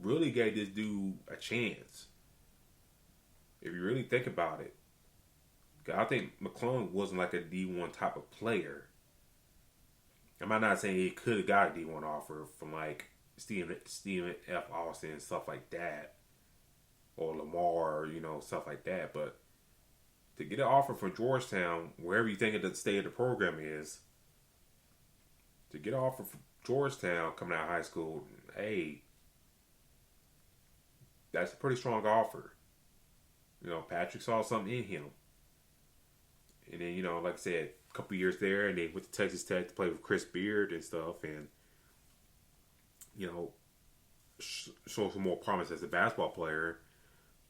S1: really gave this dude a chance. If you really think about it, I think McClung wasn't like a D1 type of player. I'm not saying he could have got a D1 offer from Stephen F. Austin and stuff like that, or Lamar, stuff like that, but to get an offer from Georgetown, wherever you think the state of the program is, to get an offer from Georgetown coming out of high school, hey, that's a pretty strong offer. Patrick saw something in him. And then, like I said, a couple years there, and then went to Texas Tech to play with Chris Beard and stuff, and, show some more promise as a basketball player.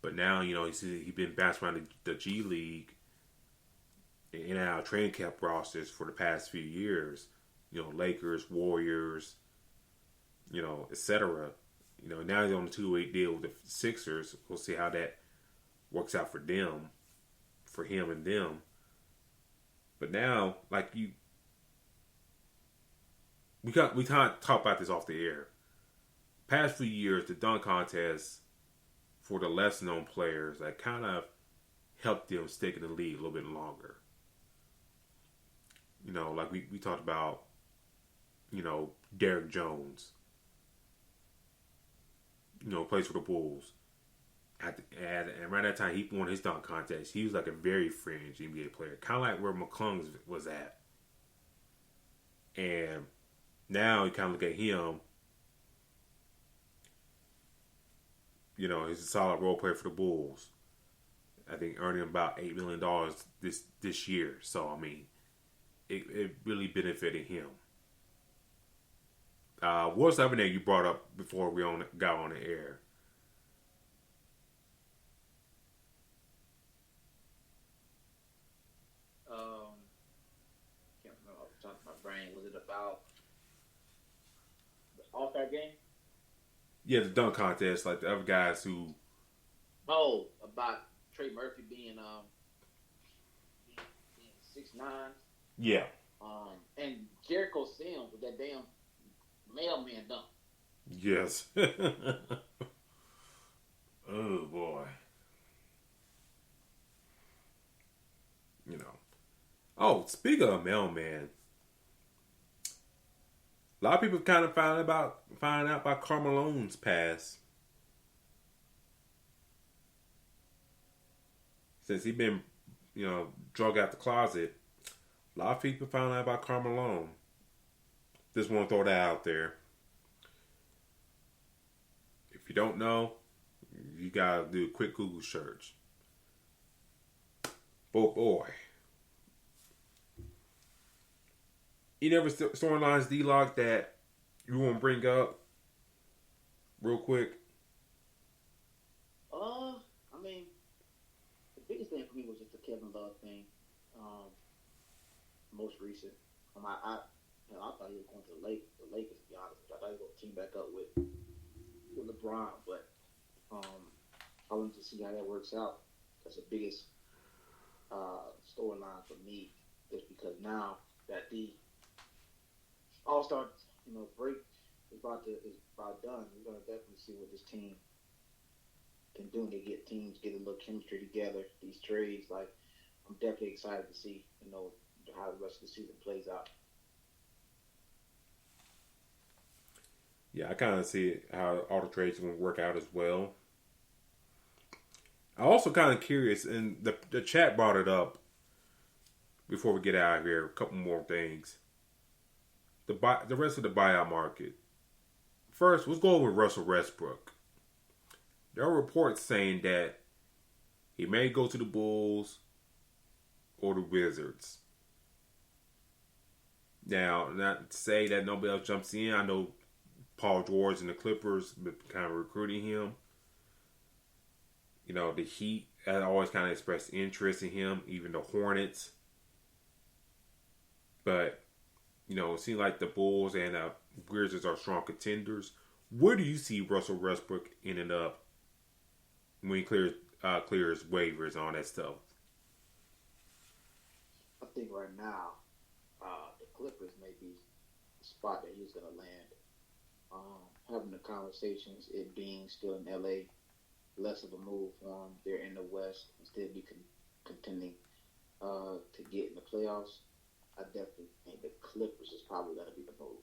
S1: But now, he's been bounced around the G League and out training camp rosters for the past few years. Lakers, Warriors, etc. Now he's on a 2-way deal with the Sixers. We'll see how that works out for them, for him and them. But now, we kind of talk about this off the air. Past few years, the dunk contest for the less known players that kind of helped them stick in the league a little bit longer. We talked about, Derrick Jones, plays for the Bulls. And around that time, he won his dunk contest. He was like a very fringe NBA player, kind of like where McClung was at. And now you kind of look at him. He's a solid role player for the Bulls. I think earning about $8 million this year. So I mean, it really benefited him. What's the other name you brought up before we got on the air?
S2: Can't remember off the top of my brain. Was it about the All-Star game?
S1: Yeah, the dunk contest, like the other guys who.
S2: Oh, about Trey Murphy being 6'9".
S1: Yeah.
S2: And Jericho Sims with that damn mailman dunk.
S1: Yes. Oh boy. You know. Oh, speaking of mailman, a lot of people kind of finding out about Carmelone's past. Since he been, drug out the closet, a lot of people found out about Carmelone. Just want to throw that out there. If you don't know, you gotta do a quick Google search. Oh boy. Any other storylines, D-Lock, that you want to bring up real quick?
S2: I mean, the biggest thing for me was just the Kevin Love thing. Most recent. I thought he was going to the Lakers, to be honest. I thought he was going to team back up with LeBron, but I wanted to see how that works out. That's the biggest storyline for me, just because now that the All-Star break is about done, we're going to definitely see what this team can do. They get teams get a little chemistry together. These trades, like, I'm definitely excited to see how the rest of the season plays out.
S1: Yeah, I kind of see how all the trades will work out as well. I'm also kind of curious, and the chat brought it up before we get out of here. A couple more things. The rest of the buyout market. First, let's go over Russell Westbrook. There are reports saying that he may go to the Bulls or the Wizards. Now, not to say that nobody else jumps in. I know Paul George and the Clippers been kind of recruiting him. The Heat had always kind of expressed interest in him, even the Hornets. But, it seems like the Bulls and the Wizards are strong contenders. Where do you see Russell Westbrook ending up when he clears waivers and all that stuff?
S2: I think right now, the Clippers may be the spot that he's going to land. Having the conversations, it being still in LA, less of a move for him. They're in the West, instead be contending to get in the playoffs. I definitely think the Clippers is probably going to be the move.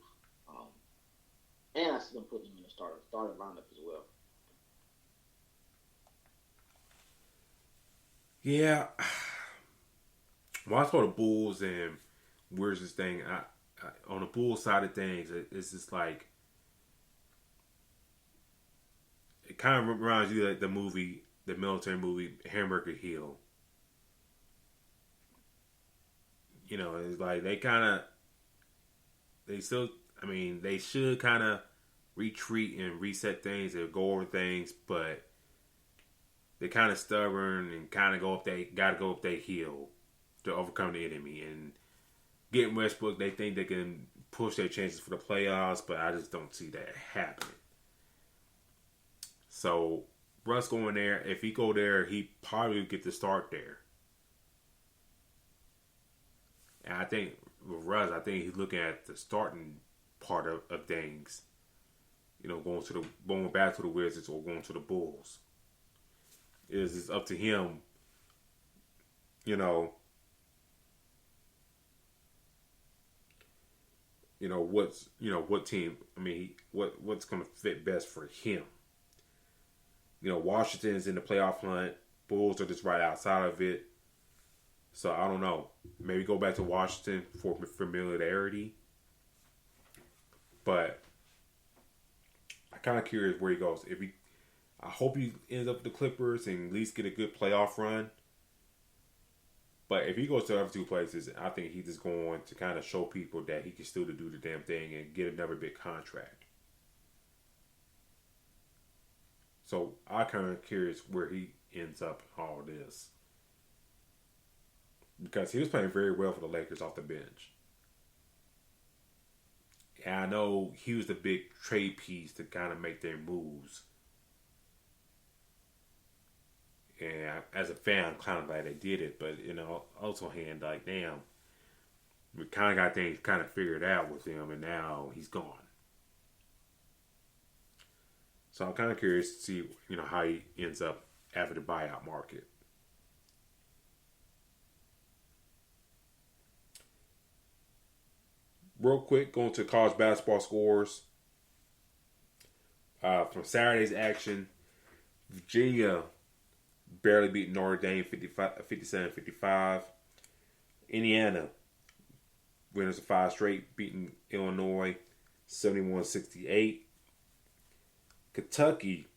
S2: And I see them putting him in the starting lineup as well.
S1: Yeah. Well, I saw the Bulls and where's this thing? I on the Bulls side of things, it's just like it kind of reminds you of the military movie Hamburger Hill. It's like they should kind of retreat and reset things and go over things, but they're kind of stubborn and kind of gotta go up their hill to overcome the enemy. And getting Westbrook, they think they can push their chances for the playoffs, but I just don't see that happening. So Russ going there, if he go there, he probably will get to start there. And I think with Russ, he's looking at the starting part of things. Going back to the Wizards or going to the Bulls. It's up to him. What team? What's going to fit best for him? Washington's in the playoff hunt. Bulls are just right outside of it. So I don't know. Maybe go back to Washington for familiarity. But I'm kind of curious where he goes. I hope he ends up with the Clippers and at least get a good playoff run. But if he goes to the other two places, I think he's just going to kind of show people that he can still do the damn thing and get another big contract. So I'm kind of curious where he ends up in all this. Because he was playing very well for the Lakers off the bench. And I know he was the big trade piece to kind of make their moves. And as a fan, I'm kind of glad they did it. But, also hand, like, damn, we kind of got things kind of figured out with him, and now he's gone. So I'm kind of curious to see, how he ends up after the buyout market. Real quick, going to college basketball scores. From Saturday's action, Virginia barely beat Notre Dame 57-55. Indiana, winners of 5 straight, beating Illinois 71-68. Kentucky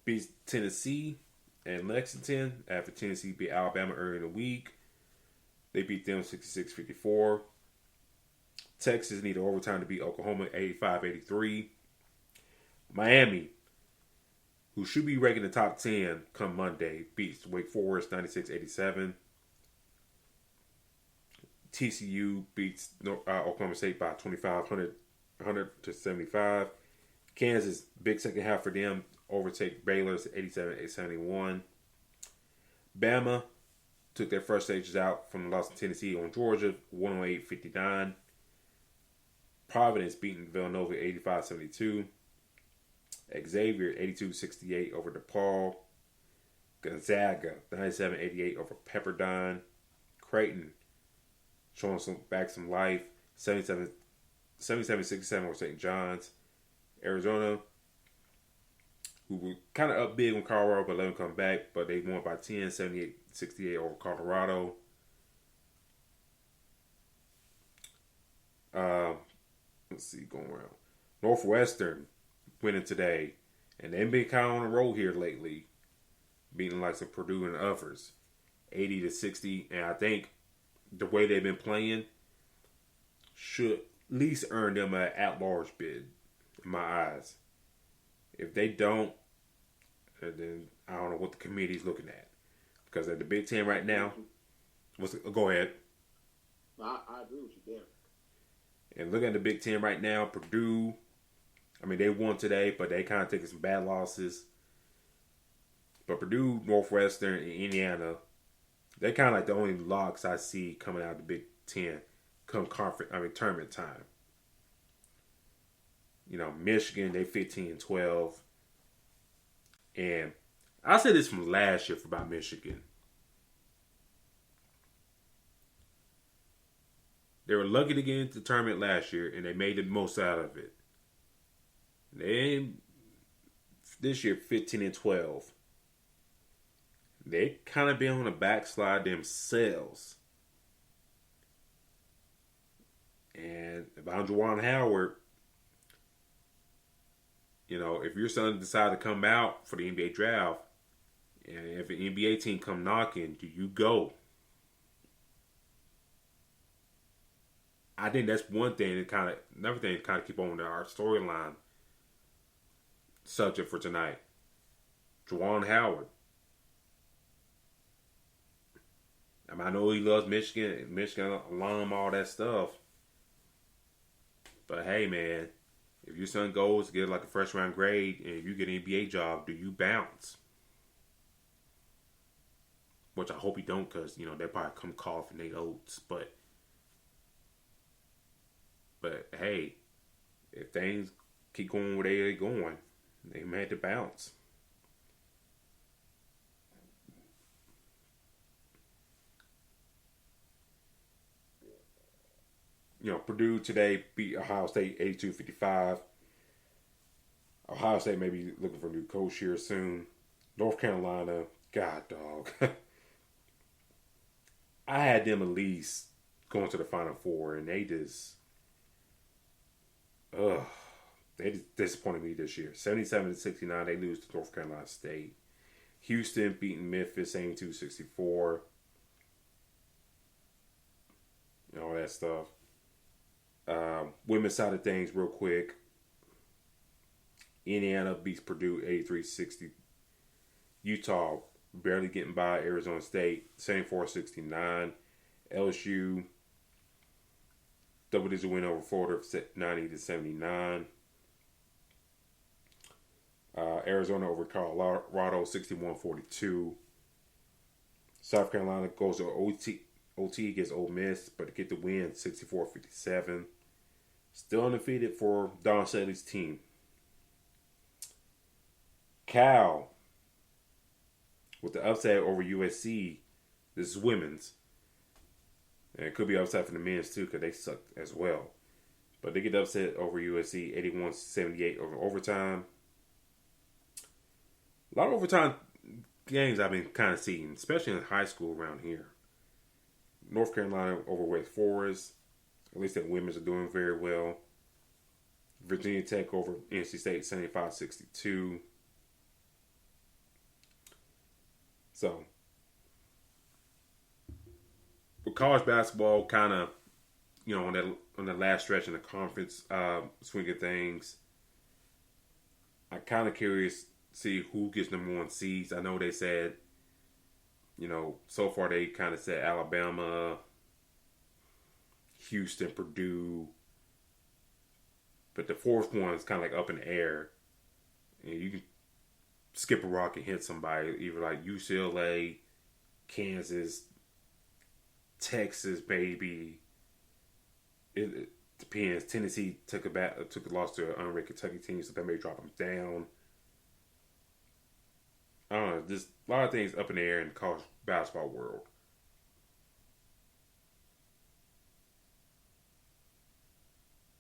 S1: beats Tennessee and Lexington after Tennessee beat Alabama earlier in the week. They beat them 66-54. Texas needed overtime to beat Oklahoma 85-83. Miami, who should be ranking in the top 10 come Monday, beats Wake Forest 96-87. TCU beats Oklahoma State by 100-75. Kansas, big second half for them, overtake Baylor 87-71. Bama took their first stages out from the loss to Tennessee on Georgia, 108-59. Providence beating Villanova 85-72. Xavier 82-68 over DePaul. Gonzaga 97-88 over Pepperdine. Creighton showing some life 77-67 over St. John's. Arizona, who were kind of up big on Colorado but let them come back, but they won by 10, 78-68 over Colorado. Let's see, going around. Northwestern winning today, and they've been kind of on the roll here lately, beating like some Purdue and others, 80-60. And I think the way they've been playing should at least earn them an at-large bid, in my eyes. If they don't, then I don't know what the committee's looking at. Because at the Big Ten right now, go ahead.
S2: I agree with you there.
S1: And looking at the Big Ten right now, Purdue, they won today, but they kind of taking some bad losses. But Purdue, Northwestern, and Indiana, they're kind of like the only locks I see coming out of the Big Ten come tournament time. Michigan, they 15-12. And I said this from last year about Michigan. They were lucky to get into the tournament last year, and they made the most out of it. This year, 15-12. They kind of been on a backslide themselves. And if I'm Juwan Howard, if your son decide to come out for the NBA draft, and if an NBA team come knocking, do you go? I think that's one thing another thing to kind of keep on our storyline subject for tonight. Juwan Howard. I know he loves Michigan alum, all that stuff. But hey, man, if your son goes to get like a first round grade and you get an NBA job, do you bounce? Which I hope he don't, because they probably come call for Nate Oates. But hey, if things keep going where they're going, they may have to bounce. Purdue today beat Ohio State 82-55. Ohio State may be looking for a new coach here soon. North Carolina, God dog. I had them at least going to the Final Four, and they just, They disappointed me this year. 77-69, they lose to North Carolina State. Houston beating Memphis 72-64. And all that stuff. Women's side of things, real quick. Indiana beats Purdue 83-60. Utah barely getting by Arizona State 74-69. LSU double-digit win over Florida 90-79. Arizona over Colorado 61-42. South Carolina goes to OT against Ole Miss, but to get the win 64-57. Still undefeated for Don Staley's team. Cal with the upset over USC. This is women's. And it could be upset for the men's too, because they sucked as well. But they get upset over USC 81-78 over overtime. A lot of overtime games I've been kind of seeing, especially in high school around here. North Carolina over Wake Forest. At least the women's are doing very well. Virginia Tech over NC State 75-62. So, with college basketball kind of, on the last stretch in the conference swing of things, I'm kind of curious to see who gets number one seeds. I know they said, so far they kind of said Alabama, Houston, Purdue. But the fourth one is kind of like up in the air. And you can skip a rock and hit somebody, either like UCLA, Kansas, Texas, maybe. It depends. Tennessee took a loss to an unranked Kentucky team, so that may drop them down. I don't know. Just a lot of things up in the air in the college basketball world.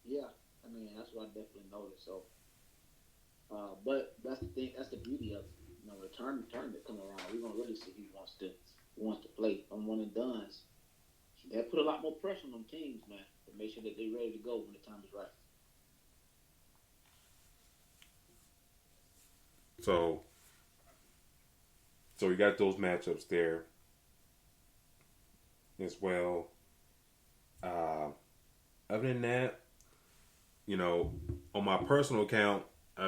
S2: Yeah, I mean that's what I definitely noticed. So, but that's the thing. That's the beauty of the tournament coming around. We're gonna really see who wants to play on one and dones. They put a lot more pressure on them teams, man, to make sure that they're ready to go when the time is right.
S1: So we got those matchups there as well. Other than that, on my personal account,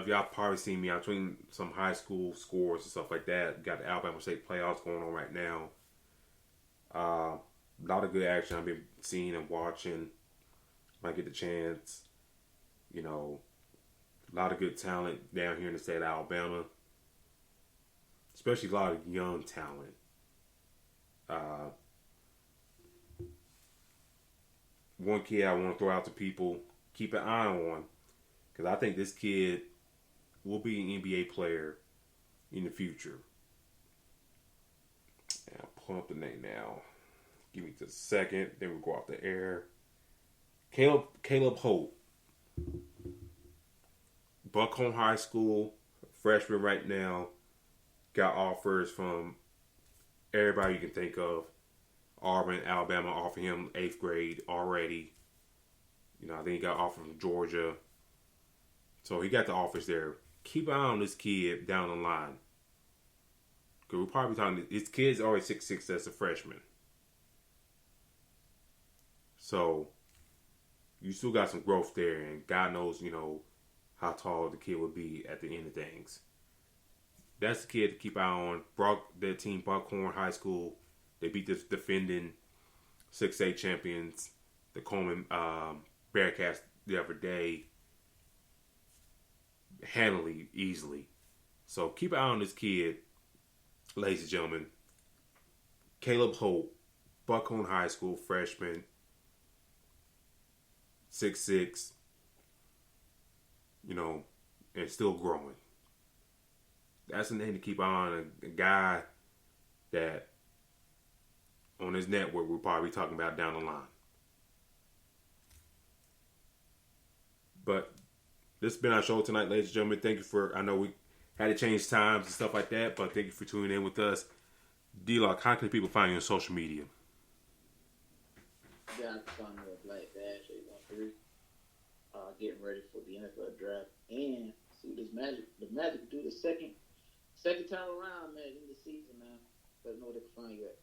S1: y'all probably seen me. I'm tweeting some high school scores and stuff like that. Got the Alabama State playoffs going on right now. A lot of good action I've been seeing and watching. Might get the chance. A lot of good talent down here in the state of Alabama. Especially a lot of young talent. One kid I want to throw out to people, keep an eye on, because I think this kid will be an NBA player in the future. And I'll pull up the name now. Give me just a second, then we'll go off the air. Caleb Holt. Buckhorn High School, freshman right now. Got offers from everybody you can think of. Auburn, Alabama offered him 8th grade already. I think he got offered from Georgia. So he got the offers there. Keep an eye on this kid down the line. Because we're probably talking, this kid's already 6'6" as a freshman. So you still got some growth there. And God knows, how tall the kid will be at the end of things. That's the kid to keep an eye on. Their team, Buckhorn High School, they beat the defending 6A champions, the Coleman Bearcats, the other day, handily, easily. So keep an eye on this kid, ladies and gentlemen. Caleb Holt, Buckhorn High School freshman, 6'6", and still growing. That's the name to keep on. A guy that on his network we'll probably be talking about down the line. But this has been our show tonight, ladies and gentlemen. Thank you I know we had to change times and stuff like that, but thank you for tuning in with us. D-Lock, how can people find you on social media?
S2: Yeah, I can find me at Black Dash 813. Getting ready for the NFL draft. and see this the Magic do the second time around, man, in the season, man. Let them know they can find you at.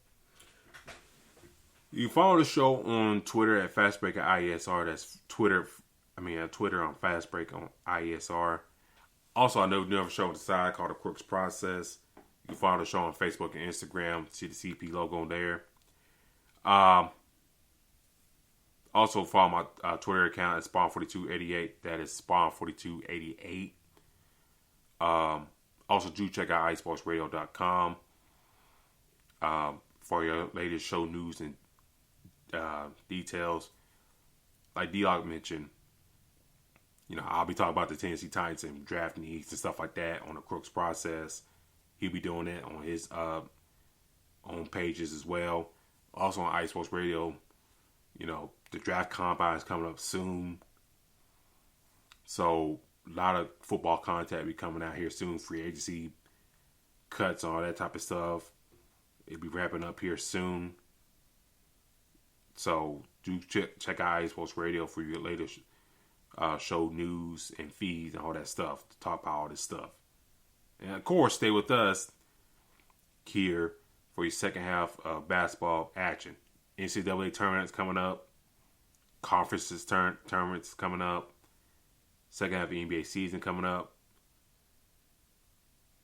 S1: You can follow the show on Twitter at FastBreak@IESR. That's Twitter on FastBreak on IESR. Also, I know we do have a show on the side called The Crooks Process. You can follow the show on Facebook and Instagram. See the CP logo on there. Also, follow my Twitter account at Spawn4288. That is Spawn4288. Also, do check out iSportsRadio.com for your latest show news and details. Like D-Lock mentioned, I'll be talking about the Tennessee Titans and draft needs and stuff like that on the Crooks Process. He'll be doing that on his own pages as well. Also on Ice Sports Radio, the draft combine is coming up soon. So a lot of football content will be coming out here soon. Free agency cuts, all that type of stuff. It'll be wrapping up here soon. So do check out Ice Sports Radio for your latest show news and feeds and all that stuff to talk about all this stuff. And of course, stay with us here for your second half of basketball action. NCAA tournaments coming up. Conferences tournaments coming up. Second half of the NBA season coming up.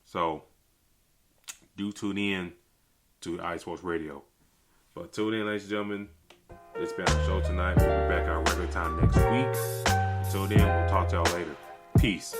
S1: So, do tune in to iSports Radio. But tune in, ladies and gentlemen. This has been our show tonight. We'll be back at our regular time next week. Until then, we'll talk to y'all later. Peace.